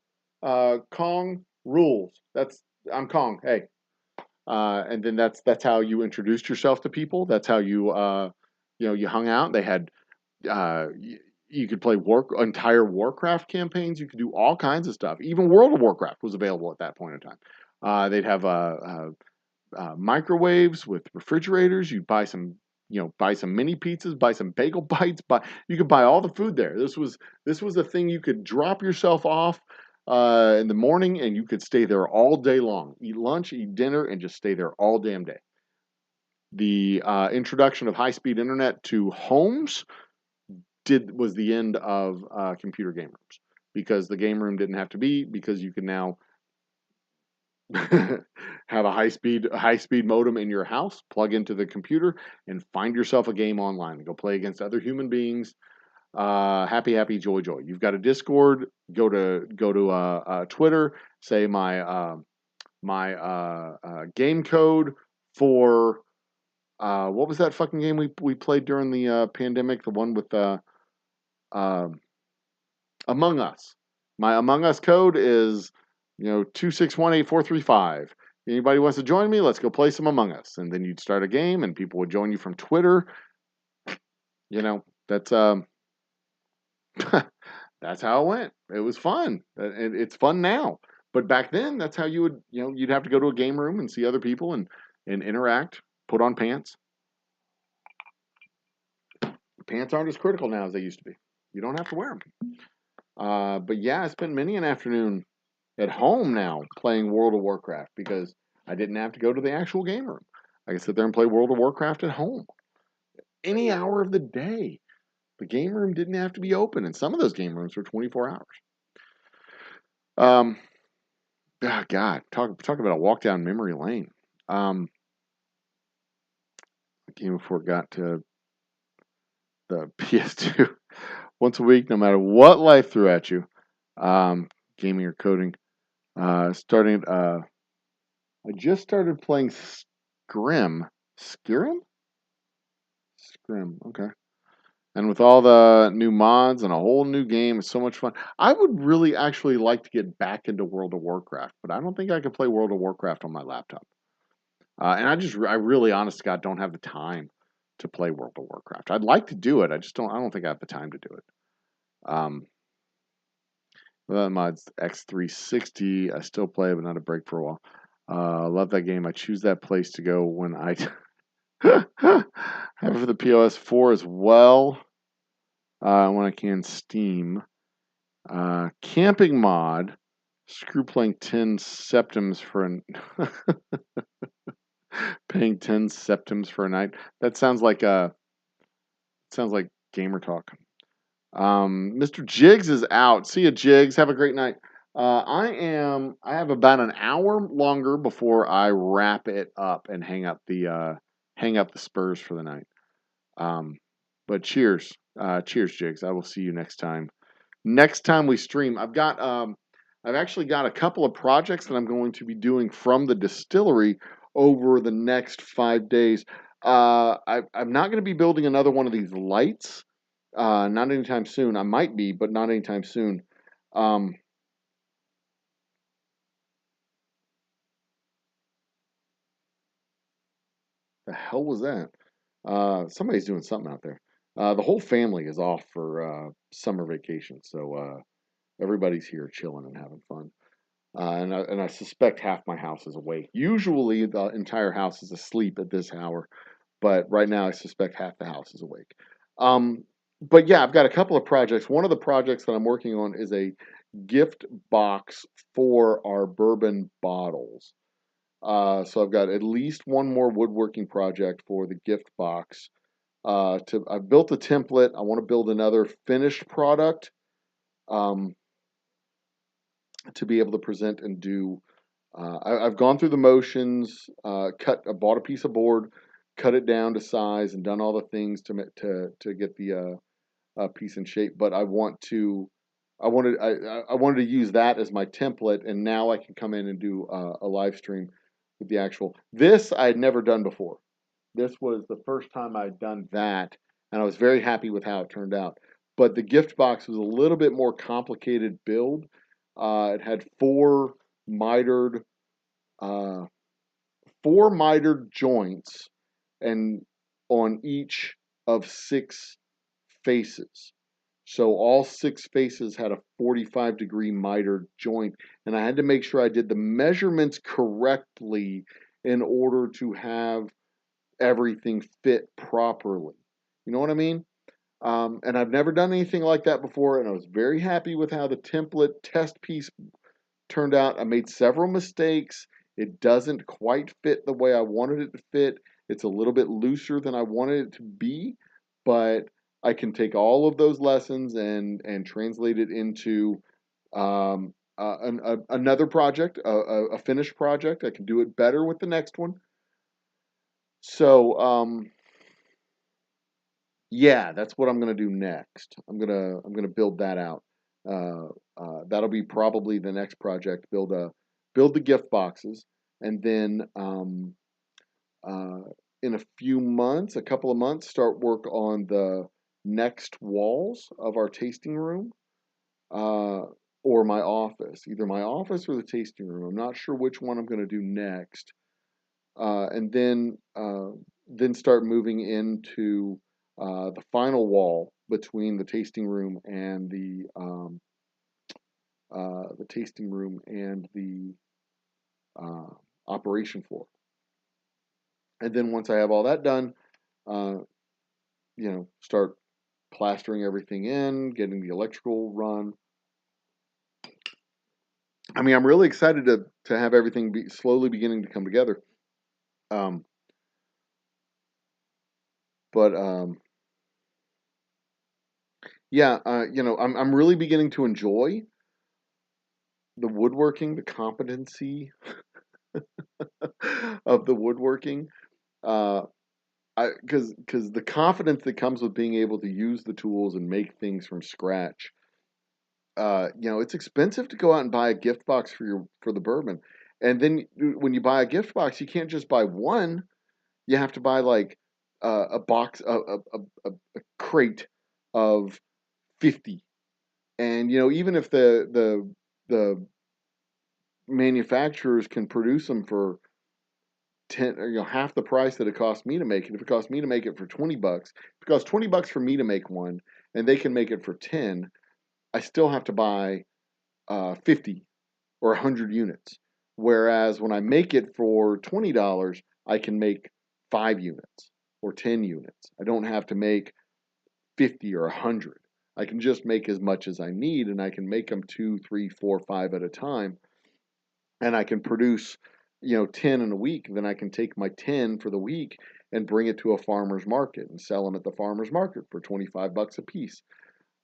Kong rules. I'm Kong. Hey, and then that's how you introduced yourself to people. That's how you hung out. They had you could play entire Warcraft campaigns. You could do all kinds of stuff. Even World of Warcraft was available at that point in time. They'd have microwaves with refrigerators. You buy some mini pizzas, buy some bagel bites. You could buy all the food there. This was a thing you could drop yourself off in the morning, and you could stay there all day long. Eat lunch, eat dinner, and just stay there all damn day. The introduction of high-speed internet to homes was the end of computer game rooms, because the game room didn't have to be, because you can now have a high speed modem in your house, plug into the computer, and find yourself a game online and go play against other human beings. Happy, joy. You've got a Discord. Go to Twitter. Say my game code for what was that fucking game we played during the pandemic? The one with uh, Among Us. My Among Us code is 2618435. Anybody wants to join me? Let's go play some Among Us. And then you'd start a game, and people would join you from Twitter. That's that's how it went. It was fun, and it's fun now. But back then, that's how you'd have to go to a game room and see other people and interact. Put on pants. Pants aren't as critical now as they used to be. You don't have to wear them. But yeah, I spent many an afternoon at home now playing World of Warcraft, because I didn't have to go to the actual game room. I could sit there and play World of Warcraft at home any hour of the day. The game room didn't have to be open, and some of those game rooms were 24 hours. God, talk about a walk down memory lane. Game before it got to the PS2. Once a week, no matter what life threw at you, gaming or coding. I just started playing Scrim. Scrim? Scrim, okay. And with all the new mods and a whole new game, it's so much fun. I would really actually like to get back into World of Warcraft, but I don't think I could play World of Warcraft on my laptop. And I really, honest to God, don't have the time to play World of Warcraft. I'd like to do it. I don't think I have the time to do it. Mods X360, I still play, but not a break for a while. Love that game. I choose that place to go when I have it for the POS 4 as well. When I can Steam. Camping mod. Screw playing 10 septims for paying 10 septims for a night. That sounds like gamer talk. Mr. Jiggs is out. See you, Jiggs. Have a great night. I have about an hour longer before I wrap it up and hang up the spurs for the night. But cheers, Jiggs. I will see you next time. Next time we stream, I've actually got a couple of projects that I'm going to be doing from the distillery over the next 5 days. I'm not going to be building another one of these lights. Not anytime soon. I might be, but not anytime soon. The hell was that? Somebody's doing something out there. The whole family is off for summer vacation, so everybody's here chilling and having fun. And I suspect half my house is awake. Usually, the entire house is asleep at this hour, but right now I suspect half the house is awake. But yeah, I've got a couple of projects. One of the projects that I'm working on is a gift box for our bourbon bottles. So I've got at least one more woodworking project for the gift box. I've built a template. I want to build another finished product um, to be able to present and do. I've gone through the motions, I bought a piece of board, cut it down to size, and done all the things to get the piece in shape. But I wanted to use that as my template, and now I can come in and do a live stream with the actual. This I had never done before. This was the first time I'd done that, and I was very happy with how it turned out. But the gift box was a little bit more complicated build. It had mitered, uh, four mitered joints, and on each of six faces. So all six faces had a 45-degree mitered joint, and I had to make sure I did the measurements correctly in order to have everything fit properly. You know what I mean? And I've never done anything like that before, and I was very happy with how the template test piece turned out. I made several mistakes. It doesn't quite fit the way I wanted it to fit. It's a little bit looser than I wanted it to be, but I can take all of those lessons and translate it into another project, a finished project. I can do it better with the next one. So yeah, that's what I'm gonna do next. I'm gonna build that out. That'll be probably the next project. Build the gift boxes, and then uh, in a couple of months, start work on the next walls of our tasting room, uh, or my office. Either my office or the tasting room. I'm not sure which one I'm gonna do next. And then start moving into the final wall between the tasting room and the tasting room and the uh, operation floor. And then once I have all that done, uh, start plastering everything in, getting the electrical run. I mean, I'm really excited to have everything slowly beginning to come together. Um, but yeah, I'm really beginning to enjoy the woodworking, the competency of the woodworking. Uh, because the confidence that comes with being able to use the tools and make things from scratch. It's expensive to go out and buy a gift box for the bourbon, and then when you buy a gift box, you can't just buy one. You have to buy like a box, a crate of 50, and even if the manufacturers can produce them for 10, or half the price that it cost me to make it. If it cost me to make it for $20, if it costs $20 for me to make one, and they can make it for 10, I still have to buy 50 or 100 units. Whereas when I make it for $20, I can make 5 units or 10 units. I don't have to make 50 or 100. I can just make as much as I need, and I can make them 2, 3, 4, 5 at a time, and I can produce 10 in a week. Then I can take my 10 for the week and bring it to a farmer's market and sell them at the farmer's market for $25 a piece,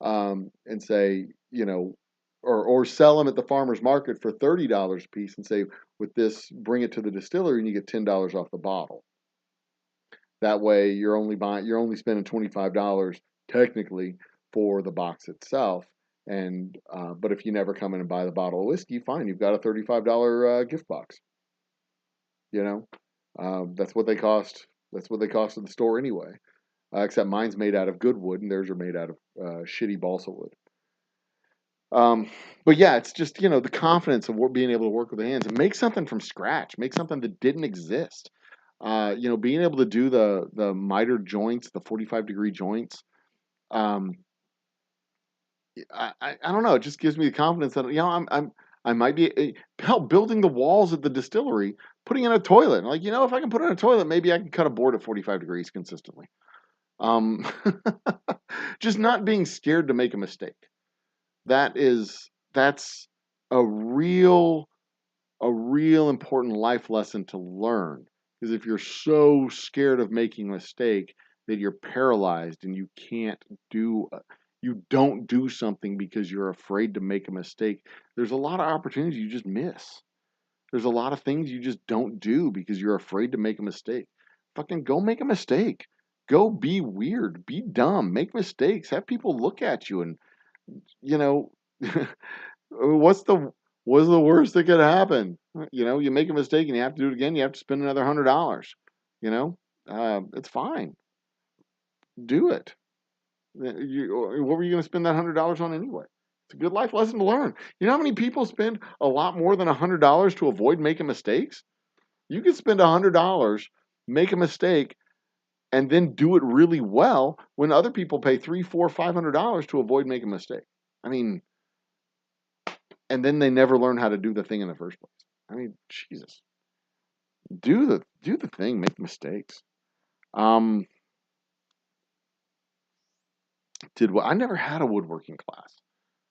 and say, or sell them at the farmer's market for $30 a piece and say, with this, bring it to the distillery and you get $10 off the bottle. That way you're only spending $25 technically for the box itself. And but if you never come in and buy the bottle of whiskey, fine, you've got a $35 gift box. That's what they cost. That's what they cost at the store anyway. Except mine's made out of good wood, and theirs are made out of shitty balsa wood. But yeah, it's just the confidence of being able to work with the hands and make something from scratch, make something that didn't exist. Being able to do the mitered joints, the 45-degree joints. Um, I don't know. It just gives me the confidence that I might be help building the walls at the distillery, putting in a toilet. Like if I can put in a toilet, maybe I can cut a board at 45 degrees consistently. Um, just not being scared to make a mistake. That's a real important life lesson to learn. Because if you're so scared of making a mistake, that you're paralyzed and you can't do, you don't do something because you're afraid to make a mistake. There's a lot of opportunities you just miss. There's a lot of things you just don't do because you're afraid to make a mistake. Fucking go make a mistake. Go be weird, be dumb, make mistakes, have people look at you and, you know, what's the what's the worst that could happen? You know, you make a mistake and you have to do it again, you have to spend another $100. You know, it's fine. Do it. What were you going to spend that $100 on anyway? It's a good life lesson to learn. You know how many people spend a lot more than $100 to avoid making mistakes? You can spend $100, make a mistake, and then do it really well when other people pay $300, $400, $500 to avoid making a mistake. I mean, and then they never learn how to do the thing in the first place. I mean, Jesus, do the thing, make mistakes. Um, I never had a woodworking class.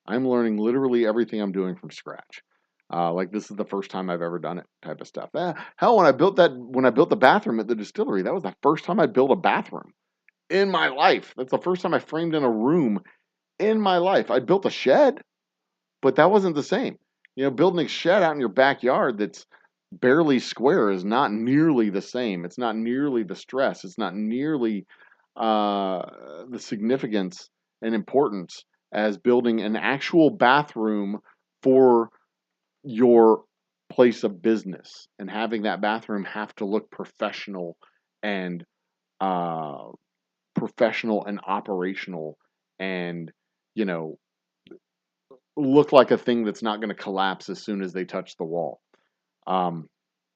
I'm learning literally everything I'm doing from scratch. Like this is the first time I've ever done it, type of stuff. Hell, when I built the bathroom at the distillery, that was the first time I built a bathroom in my life. That's the first time I framed in a room in my life. I built a shed, but that wasn't the same. You know, building a shed out in your backyard that's barely square is not nearly the same. It's not nearly the stress. It's not nearly uh, the significance and importance as building an actual bathroom for your place of business and having that bathroom have to look and uh, professional and operational and you know look like a thing that's not going to collapse as soon as they touch the wall. Um,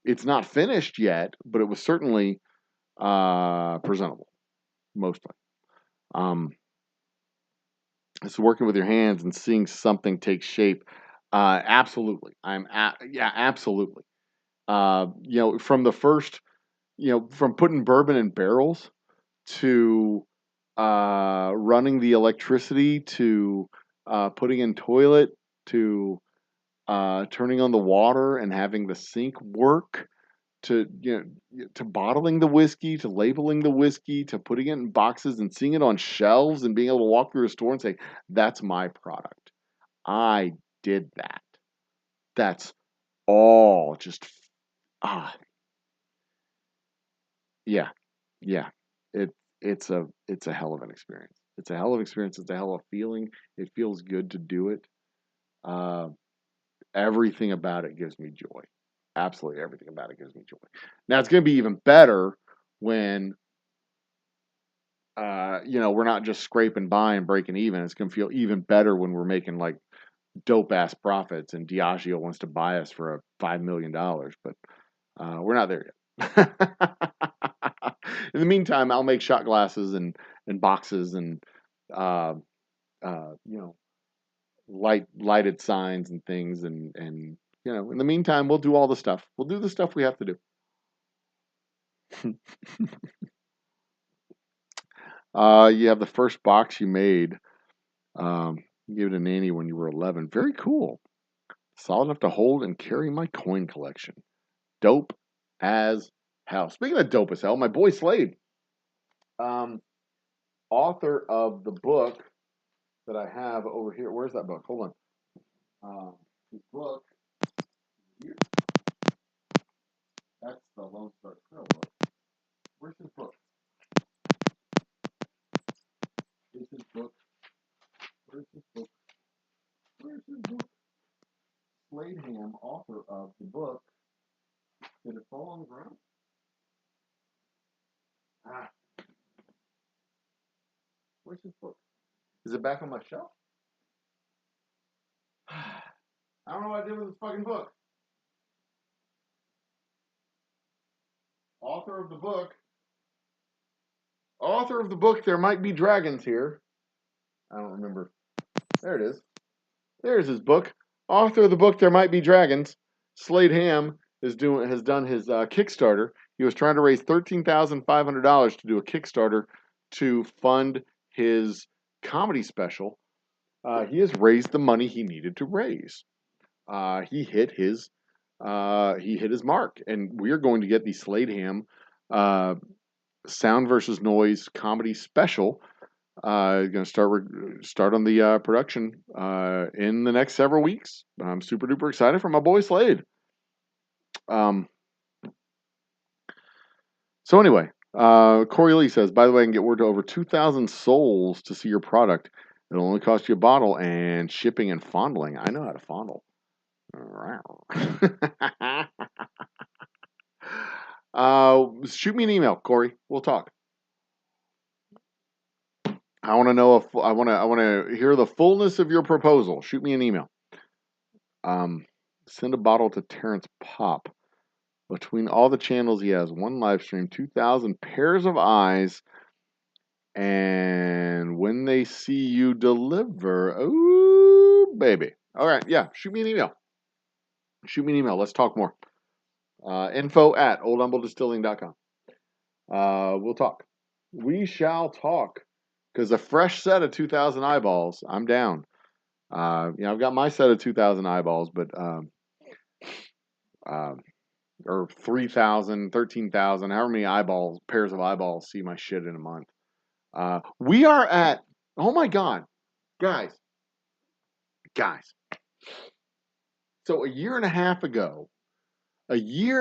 it's not finished yet, but it was certainly presentable, mostly. Um, it's working with your hands and seeing something take shape. Absolutely, yeah, absolutely. You know, from the first, you know, from putting bourbon in barrels to running the electricity to putting in toilet to turning on the water and having the sink work to to bottling the whiskey to labeling the whiskey to putting it in boxes and seeing it on shelves and being able to walk through a store and say that's my product. I did that. That's all just ah yeah. Yeah. It it's a hell of an experience. It's a hell of an experience. It's a hell of a feeling. It feels good to do it. Uh, everything about it gives me joy. Absolutely everything about it gives me joy. Now it's going to be even better when you know we're not just scraping by and breaking even. It's going to feel even better when we're making like dope ass profits and Diageo wants to buy us for a $5 million, but we're not there yet. In the meantime, I'll make shot glasses and boxes and uh, you know lighted signs and things and you know in the meantime we'll do all the stuff. We'll do the stuff we have to do. You have the first box you made. You gave it to Nanny when you were 11. Very cool. Solid enough to hold and carry my coin collection. Dope as hell. Speaking of dope as hell, my boy Slade, um, author of the book that I have over here. Where's that book? Hold on. His book here. That's the Lone Star Trail book. Where's his book? Is his book? Where's his book? Where's his book? Slade Ham, author of the book. Did it fall on the ground? Ah, where's his book? Is it back on my shelf? I don't know what I did with this fucking book. Author of the book. Author of the book, There Might Be Dragons here. I don't remember. There it is. There's his book. Author of the book, There Might Be Dragons. Slade Ham has done his Kickstarter. He was trying to raise $13,500 to do a Kickstarter to fund his comedy special. He has raised the money he needed to raise. He hit his mark, and we are going to get the Slade Ham Sound versus Noise comedy special. Going to start on the production in the next several weeks. I'm super duper excited for my boy Slade. So anyway, Corey Lee says, by the way, I can get word to over 2,000 souls to see your product. It'll only cost you a bottle and shipping and fondling. I know how to fondle. Shoot me an email, Corey. We'll talk. I want to know if I want to hear the fullness of your proposal. Shoot me an email. Send a bottle to Terrence Pop. Between all the channels he has, one live stream, 2,000 pairs of eyes, and when they see you deliver, ooh, baby. All right, yeah, shoot me an email. Let's talk more. info@oldhumbledistilling.com. We'll talk. We shall talk. Because a fresh set of 2,000 eyeballs, I'm down. I've got my set of 2,000 eyeballs, but or 3,000, 13,000, however many pairs of eyeballs see my shit in a month. We are at, oh my God, guys. So a year and a half ago, we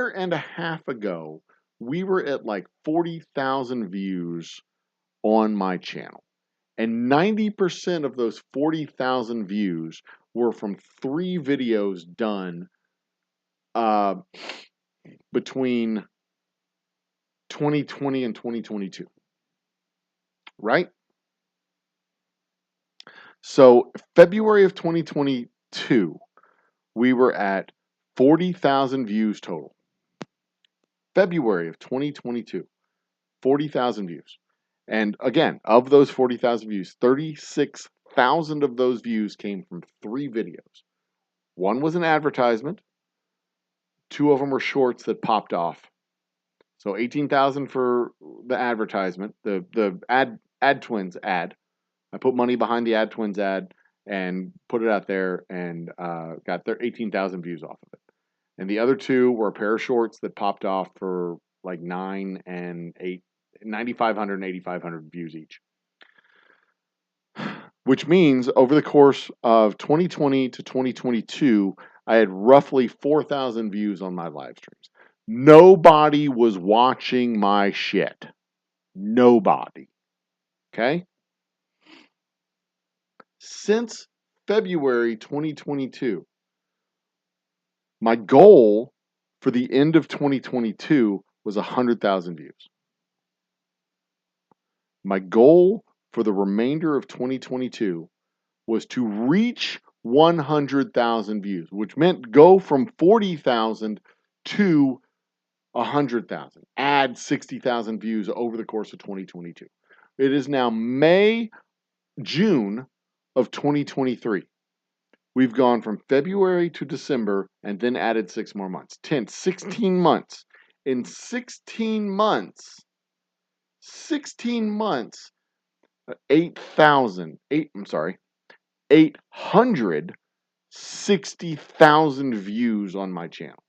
were at like 40,000 views on my channel. And 90% of those 40,000 views were from 3 videos done between 2020 and 2022. Right? So February of 2022, we were at 40,000 views total. February of 2022, 40,000 views. And again, of those 40,000 views, 36,000 of those views came from 3 videos. One was an advertisement. 2 of them were shorts that popped off. So 18,000 for the advertisement, the ad twins ad. I put money behind the ad twins ad and put it out there and got their 18,000 views off of it. And the other 2 were a pair of shorts that popped off for like 9,500 and 8,500 views each. Which means over the course of 2020 to 2022, I had roughly 4,000 views on my live streams. Nobody was watching my shit. Nobody. Okay? Since February 2022, my goal for the end of 2022 was 100,000 views. My goal for the remainder of 2022 was to reach 100,000 views, which meant go from 40,000 to 100,000. Add 60,000 views over the course of 2022. It is now June of 2023. We've gone from February to December and then added 6 more months. 16 months. In 16 months, 860,000 views on my channel.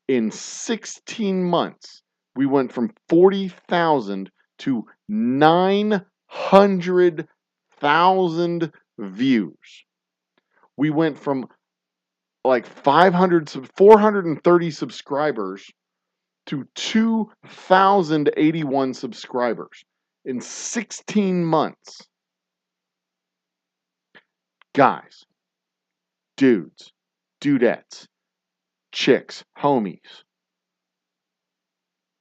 In 16 months, we went from 40,000 to 900,000 views. We went from like 430 subscribers to 2,081 subscribers in 16 months. Guys, dudes, dudettes, chicks, homies.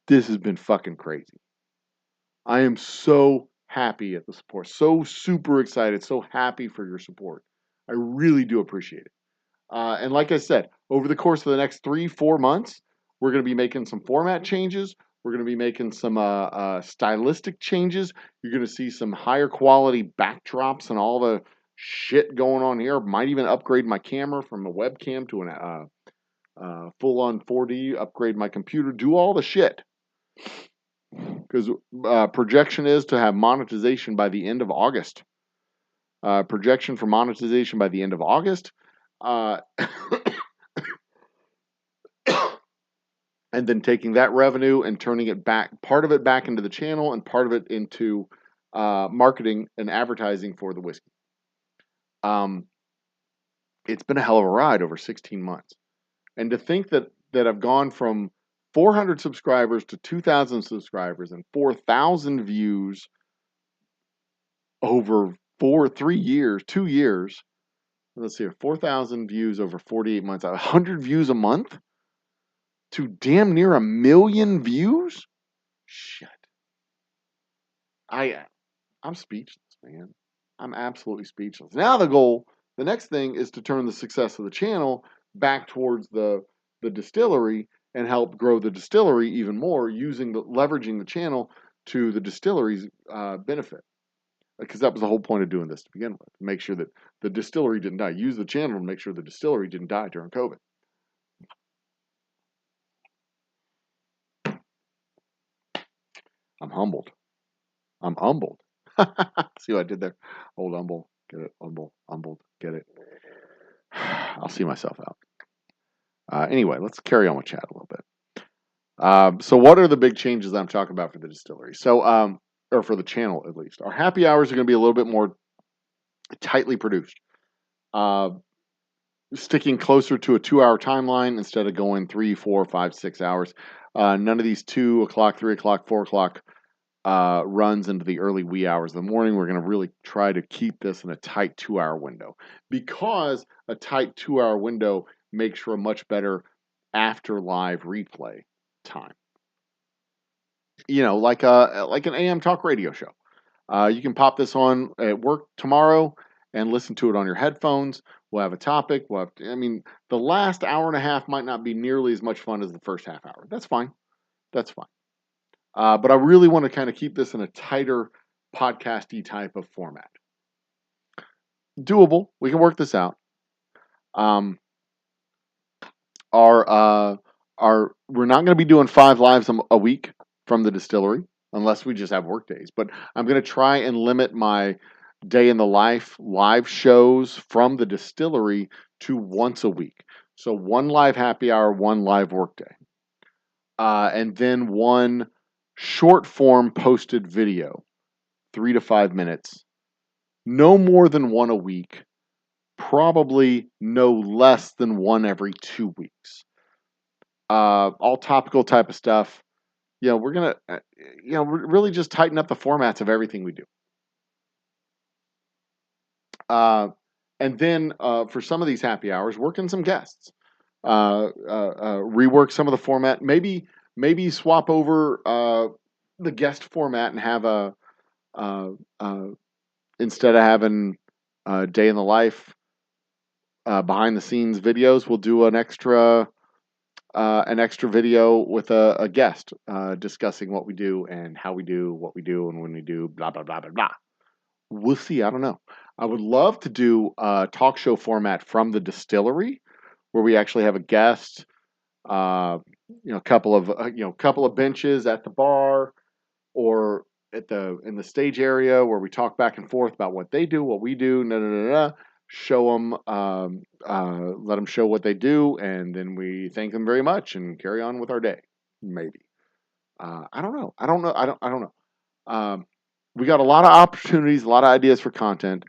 This has been fucking crazy. I am so happy at the support. So super excited. So happy for your support. I really do appreciate it. And like I said, over the course of the next 3-4 months, we're going to be making some format changes. We're going to be making some stylistic changes. You're going to see some higher quality backdrops and all the shit going on here. Might even upgrade my camera from a webcam to a full-on 4D. Upgrade my computer. Do all the shit. Because projection is to have monetization by the end of August. Projection for monetization by the end of August. and then taking that revenue and turning it back, part of it back into the channel and part of it into marketing and advertising for the whiskey. It's been a hell of a ride over 16 months. And to think that I've gone from 400 subscribers to 2,000 subscribers and 4,000 views over 2 years. Let's see, 4,000 views over 48 months, 100 views a month to damn near 1 million views. Shit. I'm speechless, man. I'm absolutely speechless. Now the next thing is to turn the success of the channel back towards the distillery and help grow the distillery even more, leveraging the channel to the distillery's benefit. Because that was the whole point of doing this to begin with. Make sure that the distillery didn't die. Use the channel to make sure the distillery didn't die during COVID. I'm humbled. I'm humbled. See what I did there? Old humble. Get it? Humbled. Get it? I'll see myself out. Anyway, let's carry on with chat a little bit. So what are the big changes I'm talking about for the distillery? So, or for the channel at least. Our happy hours are going to be a little bit more tightly produced. Sticking closer to a 2-hour timeline instead of going 3, 4, 5, 6 hours. None of these 2 o'clock, 3 o'clock, 4 o'clock runs into the early wee hours of the morning. We're going to really try to keep this in a tight 2-hour window, because a tight 2-hour window makes for a much better after live replay time. You know, like an AM talk radio show. You can pop this on at work tomorrow and listen to it on your headphones. We'll have a topic. The last hour and a half might not be nearly as much fun as the first half hour. That's fine. That's fine. But I really want to kind of keep this in a tighter podcasty type of format. Doable. We can work this out. We're not going to be doing 5 lives a week from the distillery unless we just have work days. But I'm going to try and limit my day in the life live shows from the distillery to once a week. So 1 live happy hour, 1 live work day. And then 1 short form posted video, 3 to 5 minutes. No more than 1 a week. Probably no less than 1 every 2 weeks. All topical type of stuff. We're going to, really just tighten up the formats of everything we do. And then for some of these happy hours, work in some guests. Rework some of the format. Maybe swap over the guest format and have instead of having day in the life behind the scenes videos, we'll do an extra video with a guest discussing what we do and how we do what we do and when we do blah blah blah blah blah. We'll see. I don't know. I would love to do a talk show format from the distillery where we actually have a guest, a couple of benches at the bar or in the stage area where we talk back and forth about what they do, what we do, show them, let them show what they do, and then we thank them very much and carry on with our day. Maybe. I don't know. We got a lot of opportunities, a lot of ideas for content,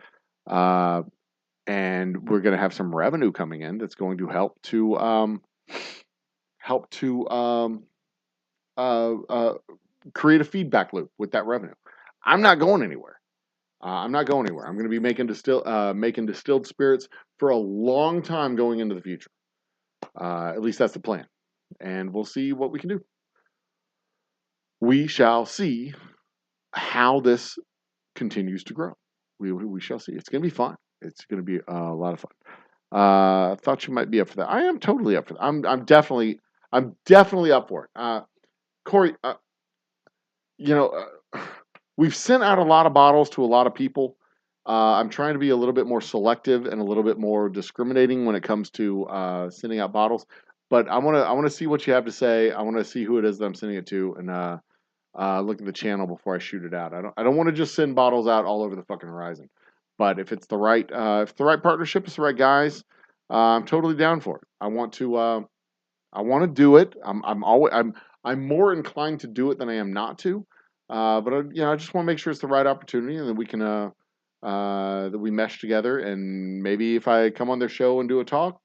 and we're going to have some revenue coming in that's going to help to create a feedback loop with that revenue. I'm not going anywhere. I'm going to be making distilled spirits for a long time going into the future. At least that's the plan, and we'll see what we can do. We shall see how this continues to grow. We shall see. It's going to be fun. It's going to be a lot of fun. I thought you might be up for that. I am totally up for that. I'm definitely up for it. Corey, we've sent out a lot of bottles to a lot of people. I'm trying to be a little bit more selective and a little bit more discriminating when it comes to sending out bottles. But I want to see what you have to say. I want to see who it is that I'm sending it to, and look at the channel before I shoot it out. I don't want to just send bottles out all over the fucking horizon. But if it's the right partnership, it's the right guys, I'm totally down for it. I want to I want to do it. I'm more inclined to do it than I am not to. But I just want to make sure it's the right opportunity, and that we can that we mesh together. And maybe if I come on their show and do a talk,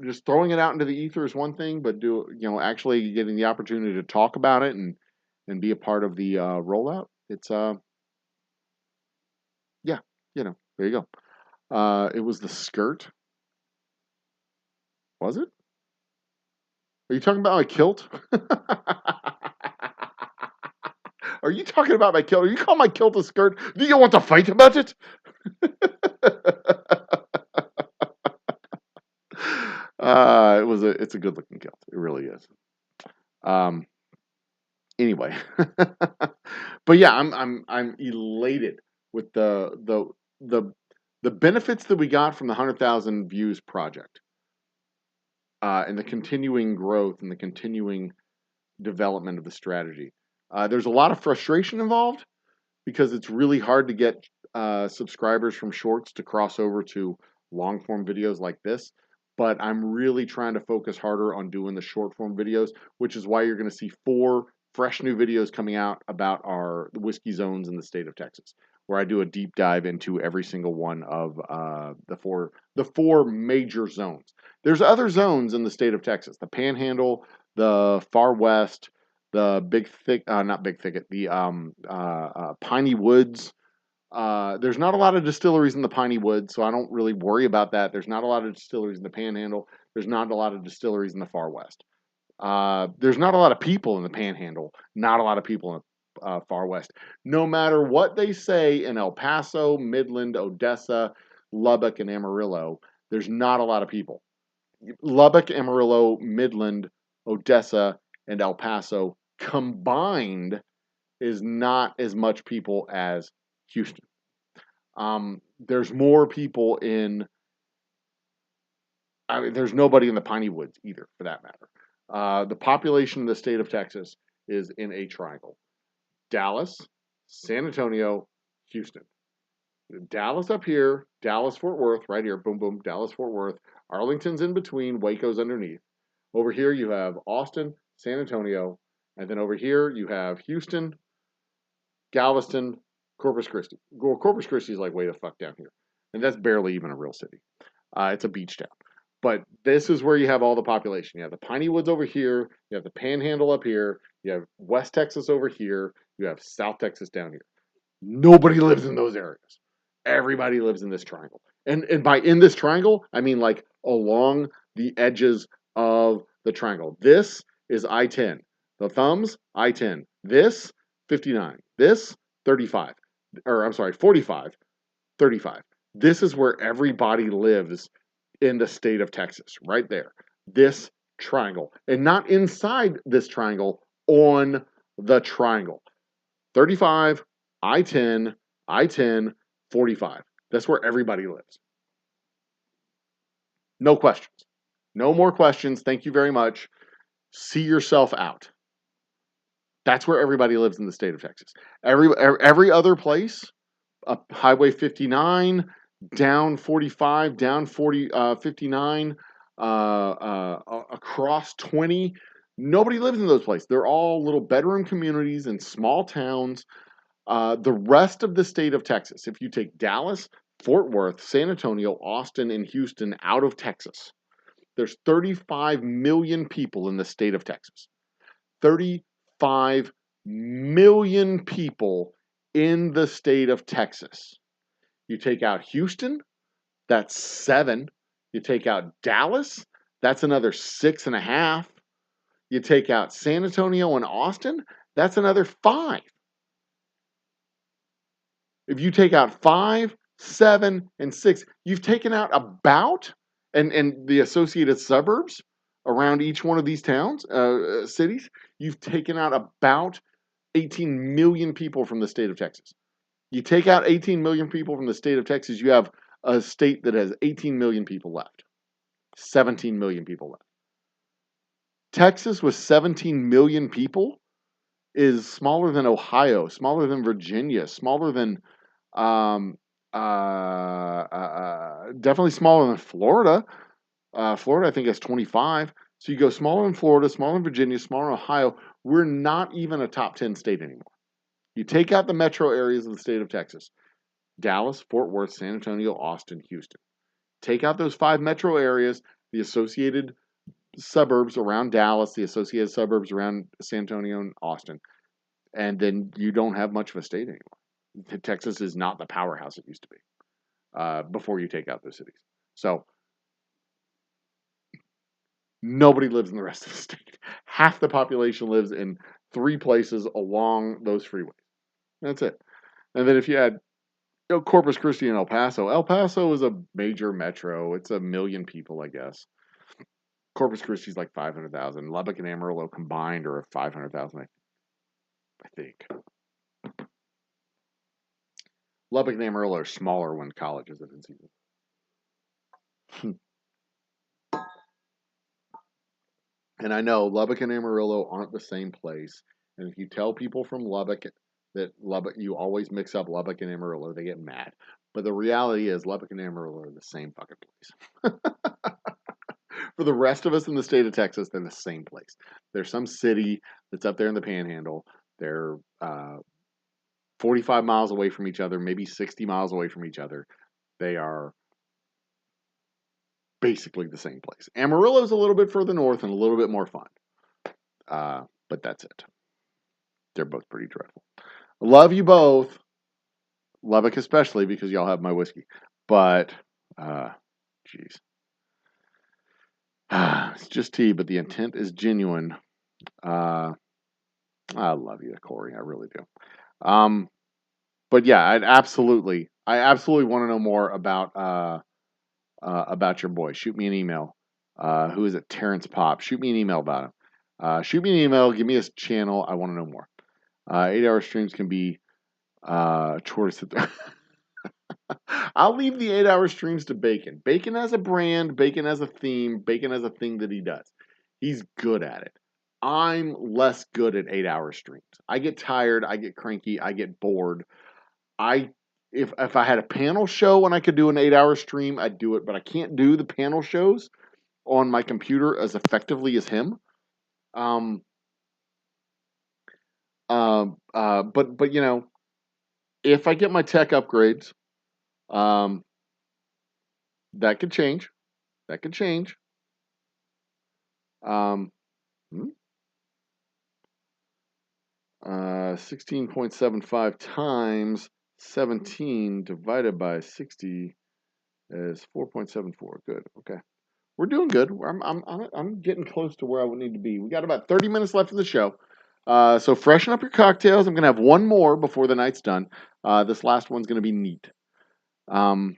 just throwing it out into the ether is one thing, but actually getting the opportunity to talk about it and be a part of the rollout. It's yeah, there you go. It was the skirt, was it? Are you talking about my kilt? Are you talking about my kilt? Are you calling my kilt a skirt? Do you want to fight about it? It's a good looking kilt. It really is. Um, anyway, but yeah, I'm elated with the benefits that we got from the 100,000 views project, and the continuing growth and the continuing development of the strategy. There's a lot of frustration involved because it's really hard to get subscribers from shorts to cross over to long form videos like this. But I'm really trying to focus harder on doing the short form videos, which is why you're going to see 4 fresh new videos coming out about the whiskey zones in the state of Texas, where I do a deep dive into every single one of the four major zones. There's other zones in the state of Texas: the Panhandle, the Far West, the not Big Thicket, the Piney Woods. There's not a lot of distilleries in the Piney Woods, so I don't really worry about that. There's not a lot of distilleries in the Panhandle. There's not a lot of distilleries in the Far West. There's not a lot of people in the Panhandle. Not a lot of people in the Far West. No matter what they say in El Paso, Midland, Odessa, Lubbock, and Amarillo, there's not a lot of people. Lubbock, Amarillo, Midland, Odessa, and El Paso combined is not as much people as Houston. There's more people there's nobody in the Piney Woods either, for that matter. The population of the state of Texas is in a triangle: Dallas, San Antonio, Houston. Dallas up here, Dallas, Fort Worth, right here, boom, boom, Dallas, Fort Worth. Arlington's in between, Waco's underneath. Over here you have Austin, San Antonio, and then over here you have Houston, Galveston, Corpus Christi. Corpus Christi is like way the fuck down here, and that's barely even a real city. It's a beach town. But this is where you have all the population. You have the Piney Woods over here. You have the Panhandle up here. You have West Texas over here. You have South Texas down here. Nobody lives in those areas. Everybody lives in this triangle. And by in this triangle, I mean like along the edges of the triangle. This is I-10. The thumbs, I-10. This, 59. This, 35. Or I'm sorry, 45, 35. This is where everybody lives in the state of Texas, right there. This triangle. And not inside this triangle, on the triangle. 35, I-10, I-10, 45. That's where everybody lives. No questions. No more questions. Thank you very much. See yourself out. That's where everybody lives in the state of Texas. Every other place, Highway 59, down 45, down 59, across 20. Nobody lives in those places. They're all little bedroom communities in small towns. The rest of the state of Texas, if you take Dallas, Fort Worth, San Antonio, Austin, and Houston out of Texas, there's 35 million people in the state of Texas. 35 million people in the state of Texas. You take out Houston, that's 7. You take out Dallas, that's another 6.5. You take out San Antonio and Austin, that's another 5. If you take out 5, 7, and 6, you've taken out about, and the associated suburbs around each one of these towns, cities, you've taken out about 18 million people from the state of Texas. You take out 18 million people from the state of Texas, you have a state that has 18 million people left. 17 million people left. Texas with 17 million people is smaller than Ohio, smaller than Virginia, smaller than definitely smaller than Florida. Florida, I think, has 25. So you go smaller in Florida, smaller in Virginia, smaller in Ohio. We're not even a top 10 state anymore. You take out the metro areas of the state of Texas: Dallas, Fort Worth, San Antonio, Austin, Houston. Take out those 5 metro areas, the associated suburbs around Dallas, the associated suburbs around San Antonio and Austin, and then you don't have much of a state anymore. Texas is not the powerhouse it used to be before you take out those cities. So nobody lives in the rest of the state. Half the population lives in 3 places along those freeways. That's it. And then if you add Corpus Christi and El Paso. El Paso is a major metro. It's 1 million people, I guess. Corpus Christi is like 500,000. Lubbock and Amarillo combined are 500,000, I think. Lubbock and Amarillo are smaller when college is in season. And I know Lubbock and Amarillo aren't the same place. And if you tell people from Lubbock that Lubbock, you always mix up Lubbock and Amarillo, they get mad. But the reality is Lubbock and Amarillo are the same fucking place. For the rest of us in the state of Texas, they're the same place. There's some city that's up there in the Panhandle. They're 45 miles away from each other, maybe 60 miles away from each other. They are basically the same place. Amarillo's a little bit further north and a little bit more fun. But that's it. They're both pretty dreadful. I love you both. Lubbock especially because y'all have my whiskey. But, jeez. It's just tea, but the intent is genuine. I love you, Corey. I really do. But yeah, I absolutely want to know more about your boy. Shoot me an email. Who is it? Terrence Pop. Shoot me an email about him. Shoot me an email. Give me his channel. I want to know more. 8-hour streams can be chores. I'll leave the 8-hour streams to Bacon. Bacon has a brand. Bacon has a theme. Bacon has a thing that he does. He's good at it. I'm less good at 8-hour streams. I get tired. I get cranky. I get bored. If I had a panel show and I could do an 8-hour stream, I'd do it. But I can't do the panel shows on my computer as effectively as him. But you know, if I get my tech upgrades, that could change. That could change. 16.75 times 17 divided by 60 is 4.74. Good. Okay. We're doing good. I'm getting close to where I would need to be. We got about 30 minutes left of the show. So freshen up your cocktails. I'm going to have one more before the night's done. This last one's going to be neat. When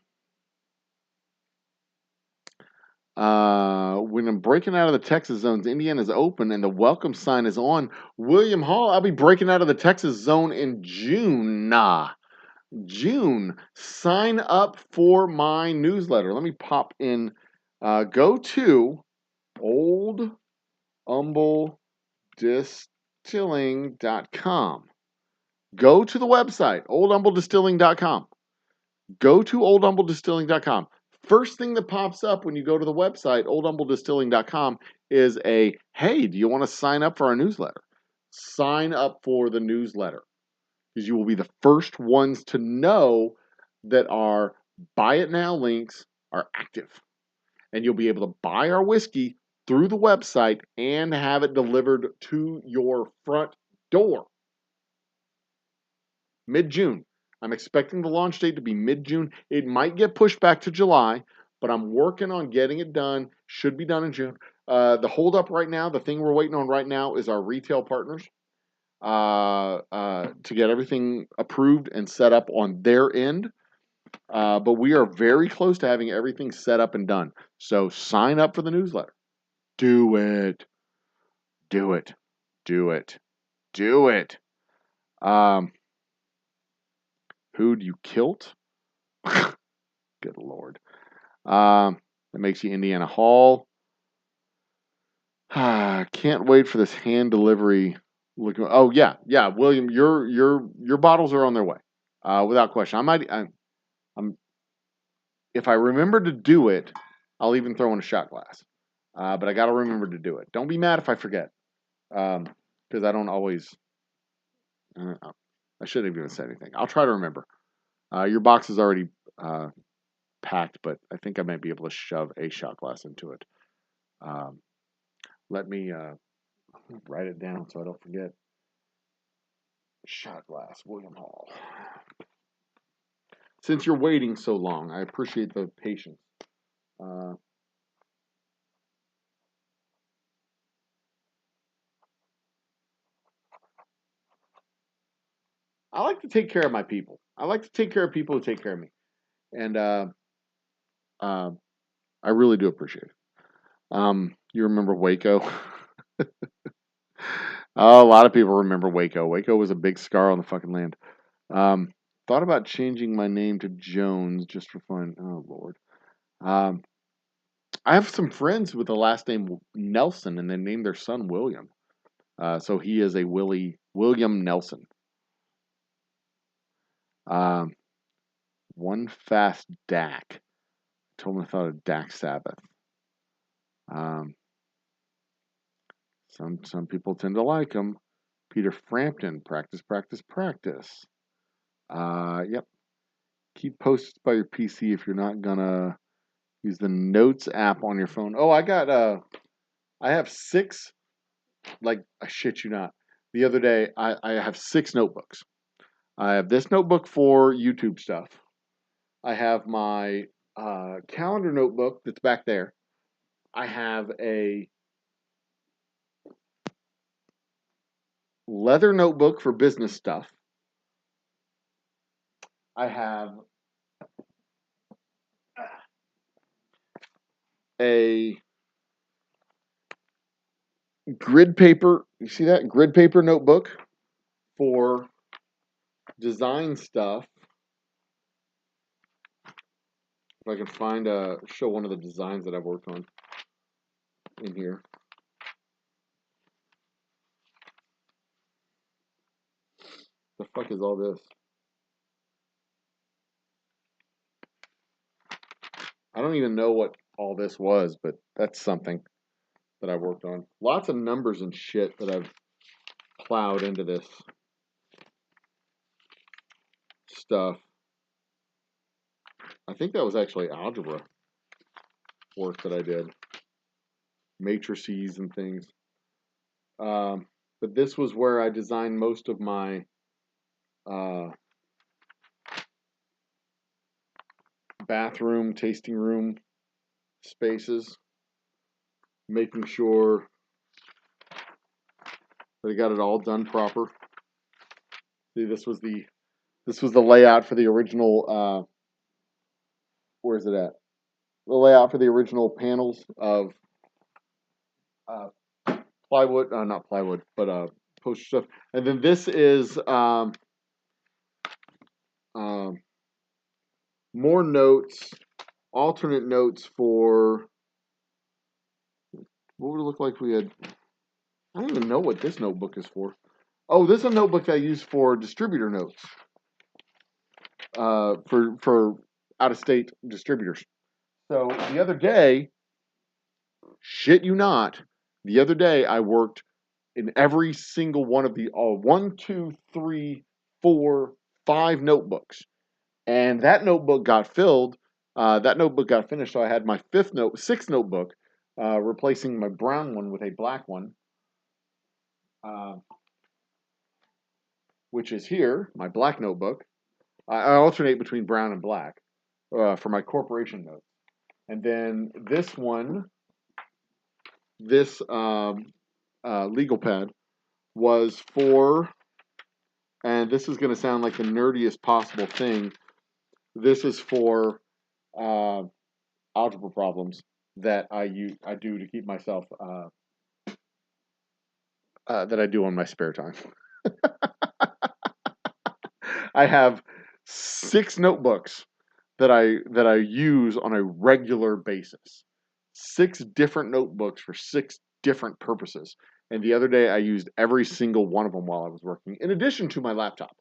I'm breaking out of the Texas zones, Indiana's open and the welcome sign is on. William Hall, I'll be breaking out of the Texas zone in June. June. Sign up for my newsletter. Let me pop in. Go to Old Humble Distilling.com. Go to the website, oldhumbledistilling.com. Go to oldhumbledistilling.com. First thing that pops up when you go to the website, oldhumbledistilling.com, is a, hey, do you want to sign up for our newsletter? Sign up for the newsletter because you will be the first ones to know that our buy it now links are active. And you'll be able to buy our whiskey through the website and have it delivered to your front door. Mid-June. I'm expecting the launch date to be mid-June. It might get pushed back to July, but I'm working on getting it done. Should be done in June. The holdup right now, the thing we're waiting on right now is our retail partners to get everything approved and set up on their end. But we are very close to having everything set up and done. So sign up for the newsletter. Do it. Do it. Do it. Do it. Who'd you kilt? Good Lord. That makes you Indiana Hall. Can't wait for this hand delivery. Oh yeah, William, your bottles are on their way, without question. If I remember to do it, I'll even throw in a shot glass. But I got to remember to do it. Don't be mad if I forget. Because I don't always. I shouldn't even say anything. I'll try to remember. Your box is already packed, but I think I might be able to shove a shot glass into it. Let me write it down so I don't forget. Shot glass, William Hall. Since you're waiting so long, I appreciate the patience. I like to take care of my people. I like to take care of people who take care of me, and uh, I really do appreciate it. You remember Waco? Oh, a lot of people remember Waco. Waco was a big scar on the fucking land. Um, Thought about changing my name to Jones just for fun. Oh Lord. Um, I have some friends with the last name Nelson, and they named their son William. So he is a William Nelson. Um, One fast Dak. Told him I thought of Dak Sabbath. Um, some people tend to like him. Peter Frampton. Practice, practice, practice. Yep. Keep posts by your PC if you're not gonna use the Notes app on your phone. Oh, I have 6. Like I shit you not. The other day, I have 6 notebooks. I have this notebook for YouTube stuff. I have my calendar notebook that's back there. I have a leather notebook for business stuff. I have a grid paper. You see that grid paper notebook for design stuff. If I can find show one of the designs that I've worked on in here. The fuck is all this? I don't even know what all this was, but that's something that I worked on. Lots of numbers and shit that I've plowed into this stuff. I think that was actually algebra work that I did. Matrices and things. But this was where I designed most of my bathroom, tasting room spaces, making sure that I got it all done proper. See, this was the layout for the original. Where is it at? The layout for the original panels of plywood, not plywood, but poster stuff. And then this is more notes, alternate notes for what would it look like if we had. I don't even know what this notebook is for. Oh, this is a notebook I use for distributor notes. For out of state distributors. So the other day, shit you not, the other day I worked in every single one of the 1, 2, 3, 4, 5 notebooks, and that notebook got filled. That notebook got finished, so I had my 6th notebook, replacing my brown one with a black one, which is here, my black notebook. I alternate between brown and black for my corporation notes, and then this one, this legal pad was for, and this is going to sound like the nerdiest possible thing. This is for algebra problems that I do to keep myself that I do on my spare time. I have 6 notebooks that I use on a regular basis. 6 different notebooks for 6 different purposes. And the other day I used every single one of them while I was working, in addition to my laptop,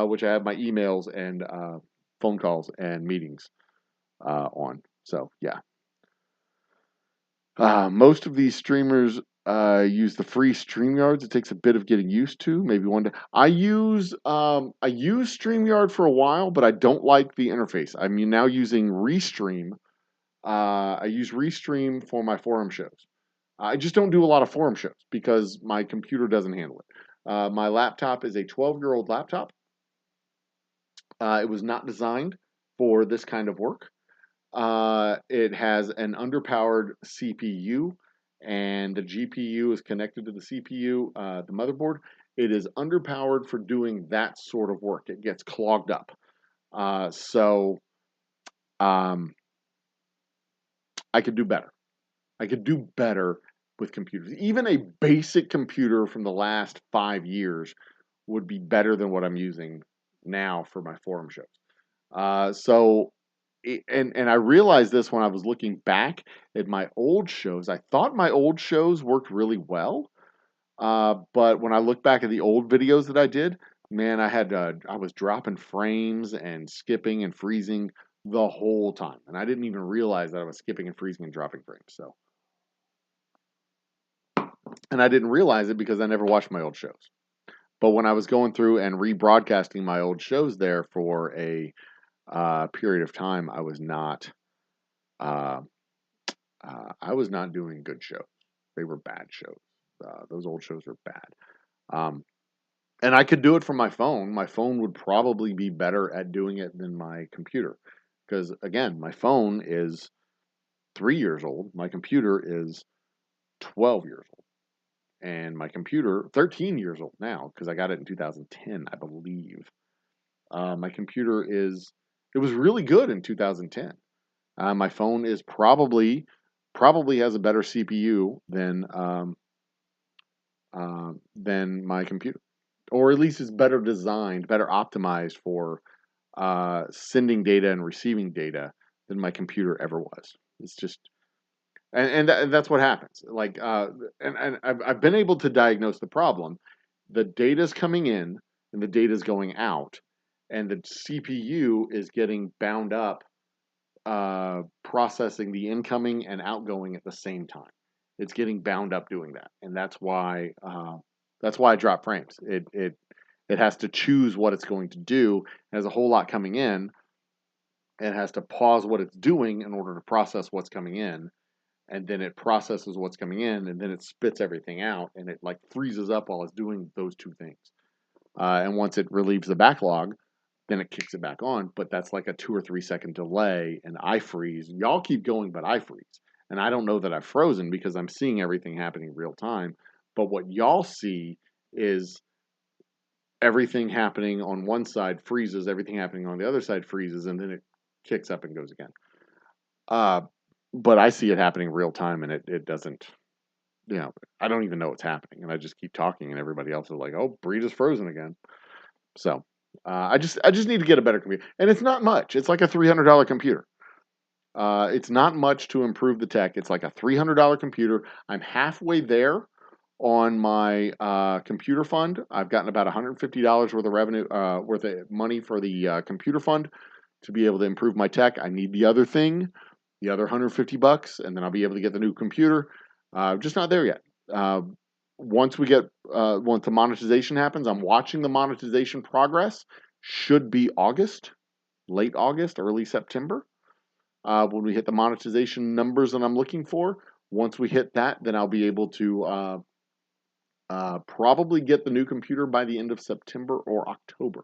which I have my emails and phone calls and meetings on. So yeah. Most of these streamers use the free StreamYards. It takes a bit of getting used to. Maybe one day. I use StreamYard for a while, but I don't like the interface. I'm now using Restream. I use Restream for my forum shows. I just don't do a lot of forum shows because my computer doesn't handle it. My laptop is a 12-year-old laptop. It was not designed for this kind of work. It has an underpowered CPU, and the GPU is connected to the CPU, the motherboard. It is underpowered for doing that sort of work. It gets clogged up. So um, I could do better. I could do better with computers. Even a basic computer from the last 5 years would be better than what I'm using now for my forum shows. And I realized this when I was looking back at my old shows. I thought my old shows worked really well, but when I look back at the old videos that I did, man, I was dropping frames and skipping and freezing the whole time, and I didn't even realize that I was skipping and freezing and dropping frames. So, and I didn't realize it because I never watched my old shows. But when I was going through and rebroadcasting my old shows there for a period of time, uh, I was not doing good shows. They were bad shows. Those old shows were bad. Um, and I could do it from my phone. My phone would probably be better at doing it than my computer. Because, again, my phone is 3 years old. My computer is 12 years old. And my computer, 13 years old now, because I got it in 2010, I believe. My computer it was really good in 2010. My phone is probably has a better CPU than my computer, or at least is better designed, better optimized for sending data and receiving data than my computer ever was. It's just, and that's what happens. And I've been able to diagnose the problem. The data's coming in and the data's going out, and the CPU is getting bound up processing the incoming and outgoing at the same time. It's getting bound up doing that, and that's why I drop frames. It has to choose what it's going to do. It has a whole lot coming in, and it has to pause what it's doing in order to process what's coming in, and then it processes what's coming in, and then it spits everything out, and it like freezes up while it's doing those two things. And once it relieves the backlog, then it kicks it back on. But that's like a 2 or 3 second delay, and I freeze. Y'all keep going, but I freeze. And I don't know that I've frozen because I'm seeing everything happening real time. But what y'all see is everything happening on one side freezes, everything happening on the other side freezes, and then it kicks up and goes again. But I see it happening real time, and it doesn't. I don't even know what's happening, and I just keep talking, and everybody else is like, "Oh, Breed is frozen again." So I just need to get a better computer, and it's not much. It's like a $300 computer. It's not much to improve the tech. It's like a $300 computer. I'm halfway there on my computer fund. I've gotten about $150 worth of revenue, worth of money for the computer fund to be able to improve my tech. I need the other thing, the other $150, and then I'll be able to get the new computer. Just not there yet. Once the monetization happens, I'm watching the monetization progress. Should be August, late August, early September. When we hit the monetization numbers that I'm looking for, once we hit that, then I'll be able to probably get the new computer by the end of September or October.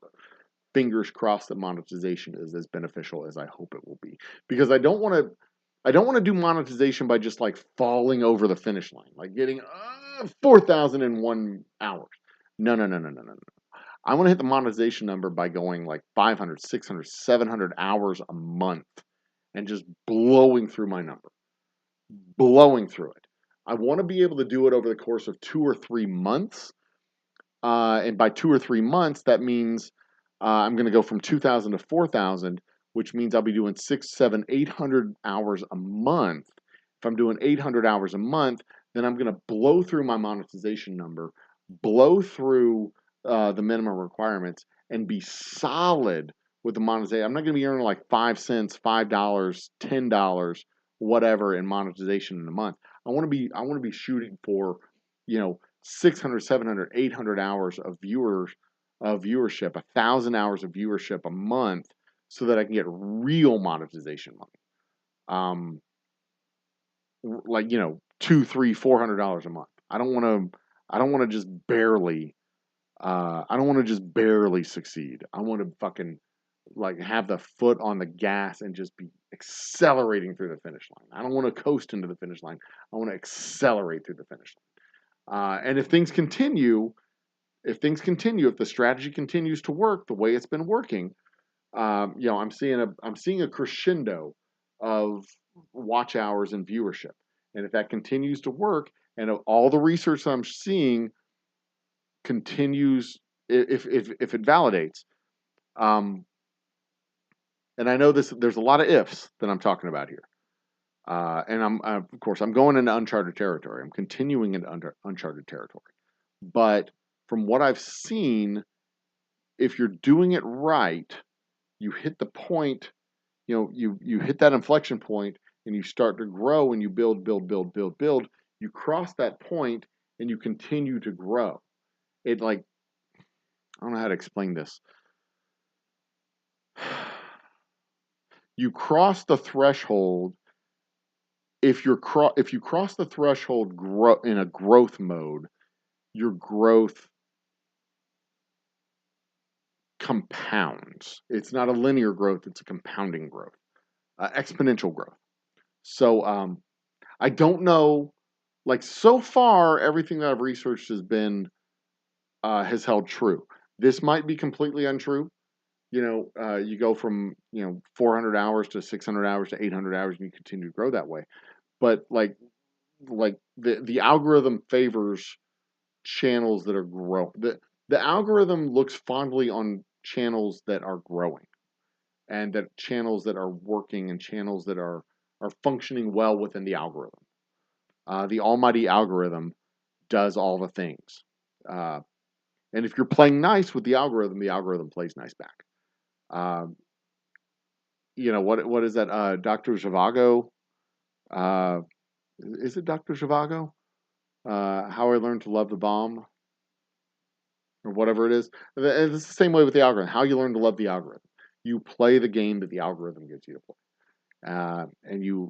Fingers crossed that monetization is as beneficial as I hope it will be, because I don't want to do monetization by just like falling over the finish line, like getting 4,001 hours. No, no, no, no, no, no, no. I want to hit the monetization number by going like 500, 600, 700 hours a month and just blowing through my number, blowing through it. I want to be able to do it over the course of 2 or 3 months. And by 2 or 3 months, that means I'm going to go from 2,000 to 4,000, which means I'll be doing 6, 7, 800 hours a month. If I'm doing 800 hours a month, then I'm going to blow through my monetization number, blow through the minimum requirements, and be solid with the monetization. I'm not going to be earning like 5 cents, $5, $10, whatever in monetization in a month. I want to be shooting for, 600, 700, 800 hours of viewership, 1,000 hours of viewership a month, so that I can get real monetization money. Like, two, three, $400 a month. I don't want to just barely, I don't want to just barely succeed. I want to fucking like have the foot on the gas and just be accelerating through the finish line. I don't want to coast into the finish line. I want to accelerate through the finish line. And if things continue, if the strategy continues to work the way it's been working, I'm seeing a crescendo of watch hours and viewership. And if that continues to work, and all the research I'm seeing continues, if it validates, and I know there's a lot of ifs that I'm talking about here. And of course, I'm going into uncharted territory. I'm continuing into uncharted territory. But from what I've seen, if you're doing it right, you hit the point, you hit that inflection point, and you start to grow, and you build, build, build, build, build. You cross that point, and you continue to grow. It like, I don't know how to explain this. You cross the threshold. If you cross the threshold in a growth mode, your growth compounds. It's not a linear growth; it's a compounding growth, exponential growth. So I don't know. Like, so far, everything that I've researched has held true. This might be completely untrue. You go from 400 hours to 600 hours to 800 hours, and you continue to grow that way. But the algorithm favors channels that are growing. The algorithm looks fondly on channels that are growing, and that channels that are working, and channels that are functioning well within the algorithm. The almighty algorithm does all the things. And if you're playing nice with the algorithm plays nice back. What is that? Dr. Zhivago. Is it Dr. Zhivago? How I Learned to Love the Bomb, or whatever it is. It's the same way with the algorithm. How you learn to love the algorithm. You play the game that the algorithm gives you to play, and you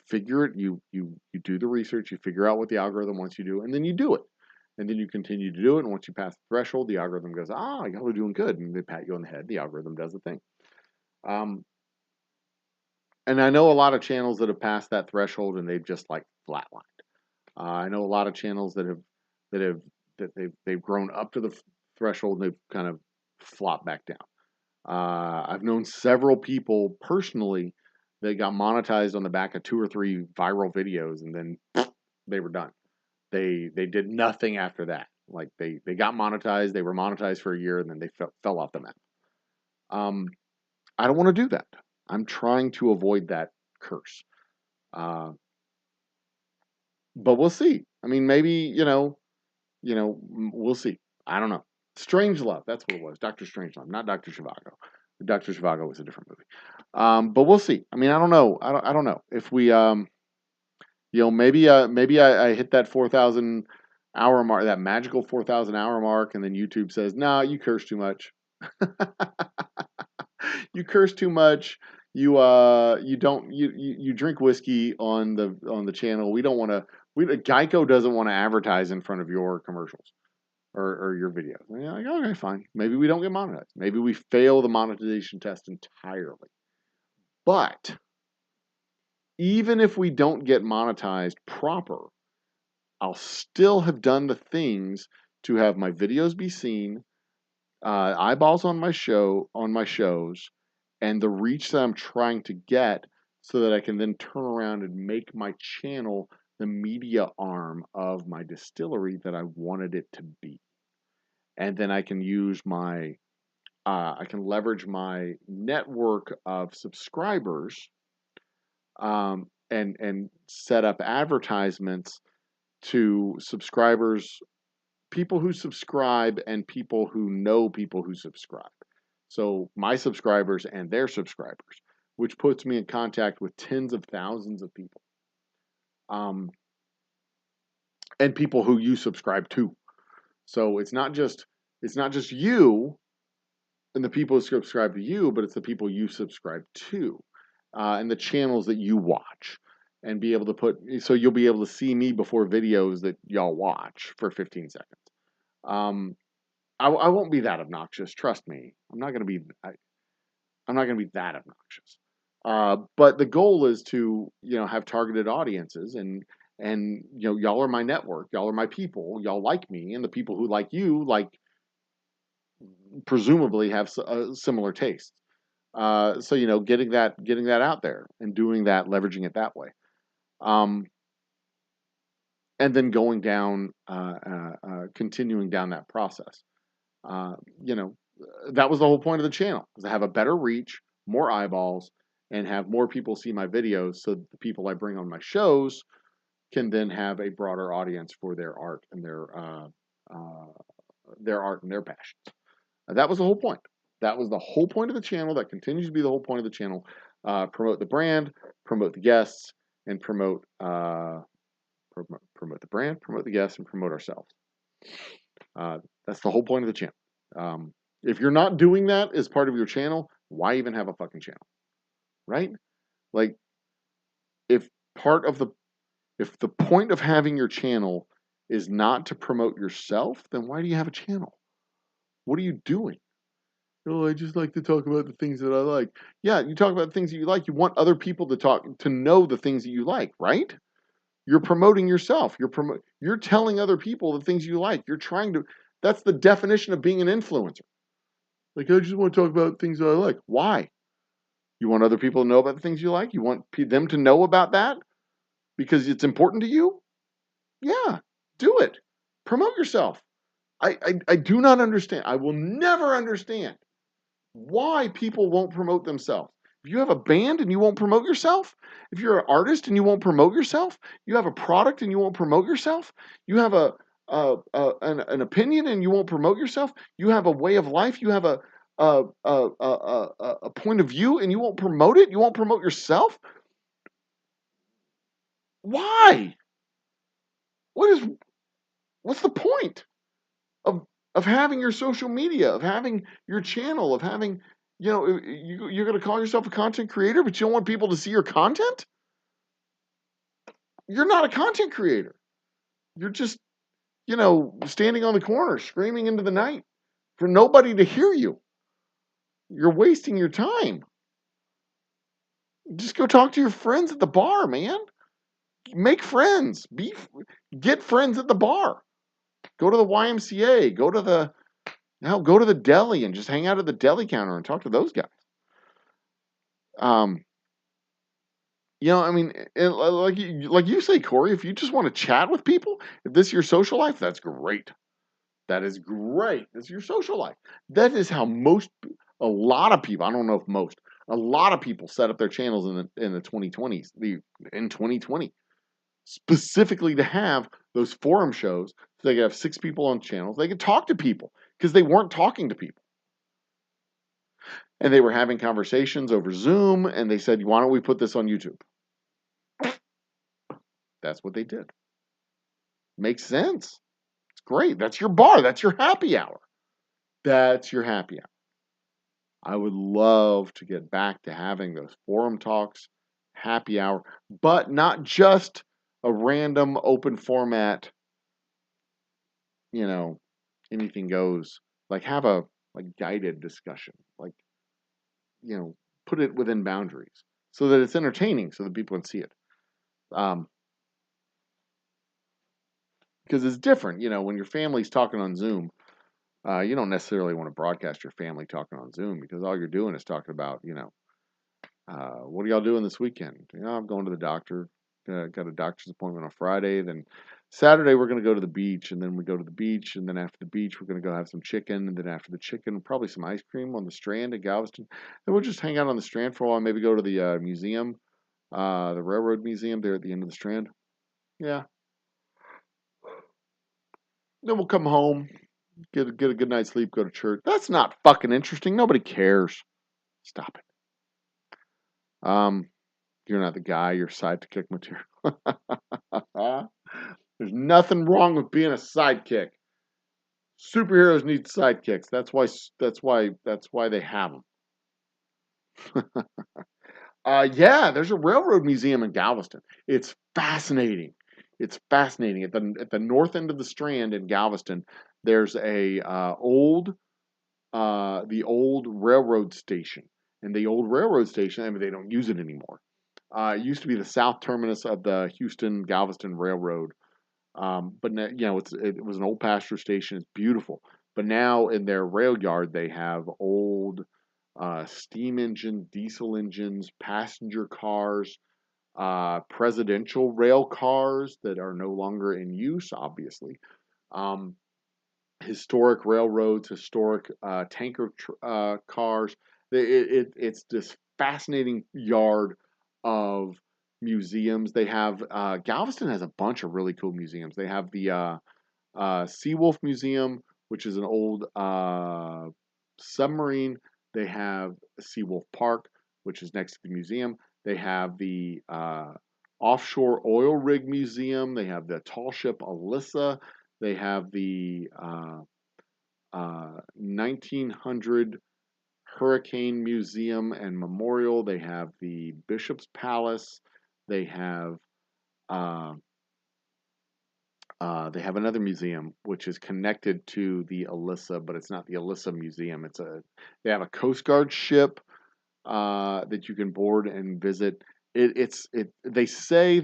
figure it. You do the research. You figure out what the algorithm wants you to do, and then you do it. And then you continue to do it. And once you pass the threshold, the algorithm goes, y'all are doing good. And they pat you on the head. The algorithm does the thing. And I know a lot of channels that have passed that threshold, and they've just like flatlined. I know a lot of channels that they've grown up to the threshold, and they've kind of flopped back down. I've known several people personally that got monetized on the back of 2 or 3 viral videos, and then they were done. They did nothing after that. Like they got monetized, they were monetized for a year, and then they fell off the map. I don't want to do that. I'm trying to avoid that curse. But we'll see. I mean, maybe, we'll see. I don't know. Strange Love, that's what it was. Dr. Strangelove, not Dr. Zhivago. Dr. Zhivago was a different movie. But we'll see. I mean, I don't know. I don't know if we maybe I hit that 4,000 hour mark, that magical 4,000 hour mark, and then YouTube says, "No, you curse too much. You curse too much. You drink whiskey on the channel. We don't want to. Geico doesn't want to advertise in front of your commercials or your videos." And you're like, okay, fine. Maybe we don't get monetized. Maybe we fail the monetization test entirely. But even if we don't get monetized proper, I'll still have done the things to have my videos be seen, eyeballs on my shows, and the reach that I'm trying to get, so that I can then turn around and make my channel the media arm of my distillery that I wanted it to be. And then I can use I can leverage my network of subscribers, and set up advertisements to subscribers, people who subscribe, and people who know people who subscribe. So my subscribers and their subscribers, which puts me in contact with tens of thousands of people. um, and people who you subscribe to. So it's not just you and the people who subscribe to you, but it's the people you subscribe to, and the channels that you watch, and be able to put. So you'll be able to see me before videos that y'all watch for 15 seconds. Um, I won't be that obnoxious. Trust me. I'm not going to be that obnoxious. But the goal is to, have targeted audiences, and y'all are my network, y'all are my people, y'all like me, and the people who like you, like, presumably have similar tastes. So getting that out there and doing that, leveraging it that way, um, and then going down, continuing down that process. Uh, you know, that was the whole point of the channel, was to have a better reach, more eyeballs, and have more people see my videos, so that the people I bring on my shows can then have a broader audience for their art and their passions. That was the whole point. That was the whole point of the channel. That continues to be the whole point of the channel. Promote the brand, promote the guests, and promote the brand, promote the guests, and promote ourselves. That's the whole point of the channel. If you're not doing that as part of your channel, why even have a fucking channel, right? Like, if part of the if the point of having your channel is not to promote yourself, then why do you have a channel? What are you doing? Oh, I just like to talk about the things that I like. Yeah, you talk about the things that you like. You want other people to know the things that you like, right? You're promoting yourself. You're telling other people the things you like. You're trying to. That's the definition of being an influencer. Like, I just want to talk about things that I like. Why? You want other people to know about the things you like? You want them to know about that because it's important to you? Yeah, do it. Promote yourself. I do not understand. I will never understand why people won't promote themselves. If you have a band and you won't promote yourself, if you're an artist and you won't promote yourself, you have a product and you won't promote yourself, you have an opinion and you won't promote yourself, you have a way of life, you have a point of view and you won't promote it, you won't promote yourself. Why? What's the point of having your social media, of having your channel, of having, you're going to call yourself a content creator, but you don't want people to see your content? You're not a content creator. You're just, standing on the corner, screaming into the night for nobody to hear you. You're wasting your time. Just go talk to your friends at the bar, man. Make friends. Get friends at the bar. Go to the YMCA. Go to the deli and just hang out at the deli counter and talk to those guys. I mean, like you say, Corey, if you just want to chat with people, if this is your social life, that's great. That is great. That's your social life. That is how a lot of people, I don't know if most, a lot of people set up their channels in the 2020s, in 2020, specifically to have those forum shows. So they could have 6 people on channels. They could talk to people because they weren't talking to people. And they were having conversations over Zoom, and they said, why don't we put this on YouTube? That's what they did. Makes sense. It's great. That's your bar. That's your happy hour. That's your happy hour. I would love to get back to having those forum talks, happy hour, but not just a random open format, anything goes. Like, have a guided discussion. Like, put it within boundaries so that it's entertaining, so that people can see it. Because it's different, when your family's talking on Zoom. You don't necessarily want to broadcast your family talking on Zoom, because all you're doing is talking about, what are y'all doing this weekend? I'm going to the doctor. Got a doctor's appointment on Friday. Then Saturday we're going to go to the beach, and then we go to the beach, and then after the beach we're going to go have some chicken, and then after the chicken probably some ice cream on the Strand at Galveston. Then we'll just hang out on the Strand for a while. Maybe go to the museum, the Railroad Museum there at the end of the Strand. Yeah. Then we'll come home, get a good night's sleep, go to church. That's not fucking interesting. Nobody cares. Stop it. You're not the guy. You're side to kick material. There's nothing wrong with being a sidekick. Superheroes need sidekicks. That's why they have them. Yeah, there's a railroad museum in Galveston. It's fascinating. It's fascinating. At the north end of the Strand in Galveston, there's a the old railroad station. And the old railroad station, I mean, they don't use it anymore. It used to be the south terminus of the Houston Galveston Railroad. But now, it was an old pasture station. It's beautiful. But now in their rail yard, they have old steam engines, diesel engines, passenger cars, presidential rail cars that are no longer in use, obviously. Um, Historic railroads, historic tanker cars. It's this fascinating yard of museums. They have Galveston has a bunch of really cool museums. They have the Seawolf Museum, which is an old submarine. They have Seawolf Park, which is next to the museum. They have the Offshore Oil Rig Museum. They have the tall ship Alyssa. They have the 1900 Hurricane Museum and Memorial. They have the Bishop's Palace. They have uh, they have another museum which is connected to the Alyssa, but it's not the Alyssa Museum. They have a Coast Guard ship that you can board and visit. They say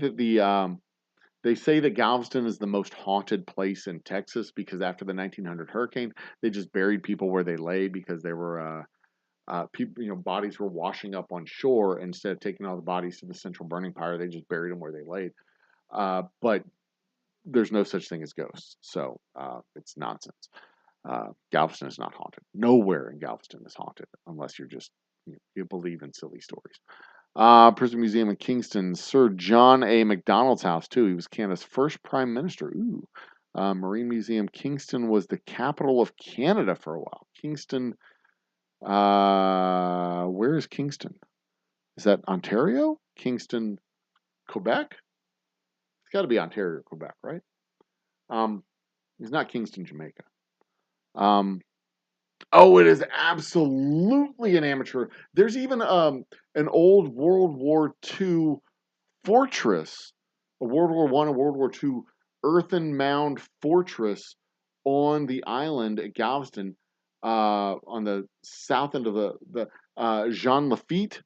that Galveston is the most haunted place in Texas because after the 1900 hurricane, they just buried people where they lay because there were people, bodies were washing up on shore. Instead of taking all the bodies to the central burning pyre, they just buried them where they laid. But there's no such thing as ghosts, so it's nonsense. Galveston is not haunted. Nowhere in Galveston is haunted unless you believe in silly stories. Prison Museum in Kingston, Sir John A. Macdonald's house too. He was Canada's first prime minister. Ooh. Marine Museum, Kingston was the capital of Canada for a while. Kingston, where is Kingston? Is that Ontario? Kingston, Quebec? It's got to be Ontario, Quebec, right? It's not Kingston, Jamaica. Oh, it is absolutely an amateur. There's even an old World War II fortress, a World War I and World War II earthen mound fortress on the island at Galveston, on the south end of the Jean Lafitte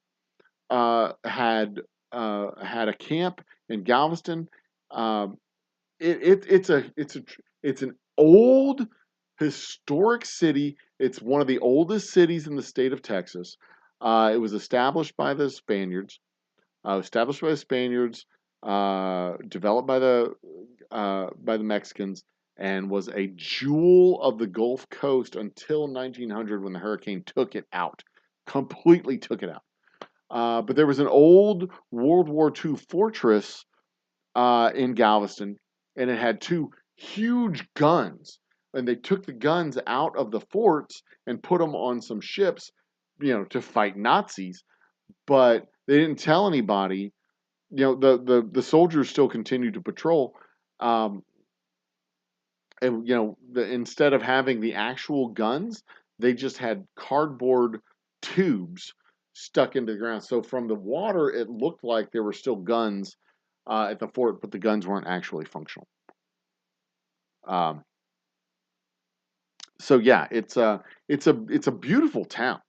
had a camp in Galveston. Um, it's an old historic city. It's one of the oldest cities in the state of Texas. It was established by the Spaniards. Developed by the Mexicans, and was a jewel of the Gulf Coast until 1900 when the hurricane took it out, completely took it out. But there was an old World War II fortress in Galveston, and it had two huge guns. And they took the guns out of the forts and put them on some ships, to fight Nazis. But they didn't tell anybody. The soldiers still continued to patrol, and instead of having the actual guns, they just had cardboard tubes stuck into the ground. So from the water, it looked like there were still guns at the fort, but the guns weren't actually functional. Um, so yeah, it's a beautiful town.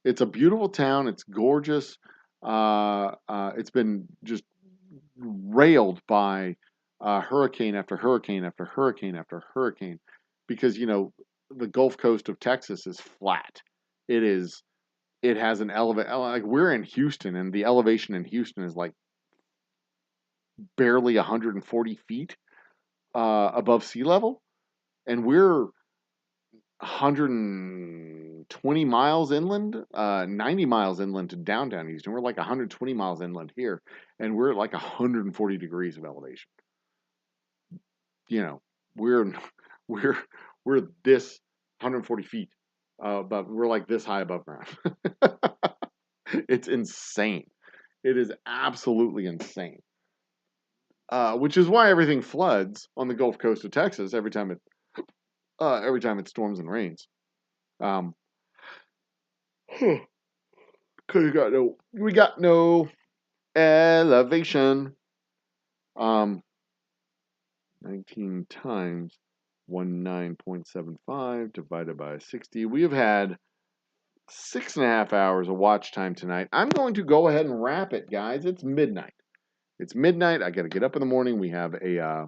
It's a beautiful town. It's gorgeous. It's been just railed by hurricane after hurricane after hurricane after hurricane because the Gulf Coast of Texas is flat. It is. It has an elevate. Like we're in Houston, and the elevation in Houston is like barely 140 feet above sea level, and we're 120 miles inland, 90 miles inland to downtown Houston. We're like 120 miles inland here, and we're at like 140 degrees of elevation. We're we're we're this 140 feet, but we're like this high above ground. It's insane. It is absolutely insane. which is why everything floods on the Gulf Coast of Texas every time it storms and rains. Because we got no elevation. 19 times 19.75 divided by 60. We have had 6.5 hours of watch time tonight. I'm going to go ahead and wrap it, guys. It's midnight. It's midnight. I got to get up in the morning. We have I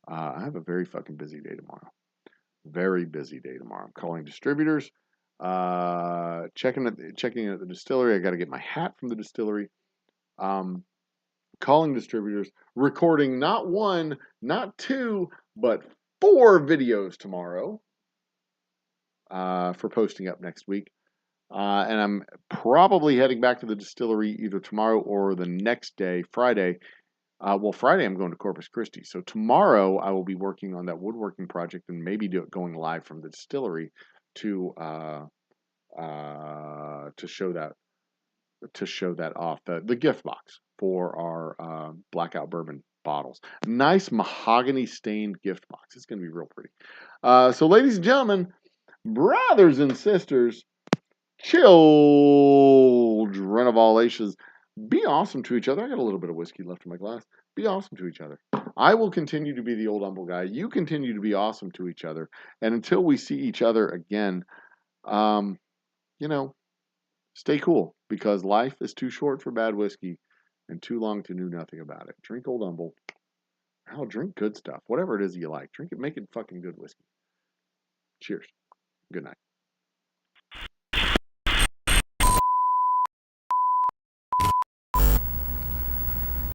have a very fucking busy day tomorrow. Very busy day tomorrow. I'm calling distributors, checking at the distillery. I got to get my hat from the distillery. Calling distributors, recording not one, not two, but 4 videos tomorrow for posting up next week. And I'm probably heading back to the distillery either tomorrow or the next day, Friday. Friday I'm going to Corpus Christi. So tomorrow I will be working on that woodworking project and maybe going live from the distillery to show that off, the gift box for our blackout bourbon bottles. Nice mahogany stained gift box. It's going to be real pretty. So ladies and gentlemen, brothers and sisters, children of all ages, be awesome to each other. I got a little bit of whiskey left in my glass. Be awesome to each other. I will continue to be the old humble guy. You continue to be awesome to each other. And until we see each other again, stay cool, because life is too short for bad whiskey and too long to do nothing about it. Drink Old Humble. Hell, drink good stuff. Whatever it is you like. Drink it. Make it fucking good whiskey. Cheers. Good night.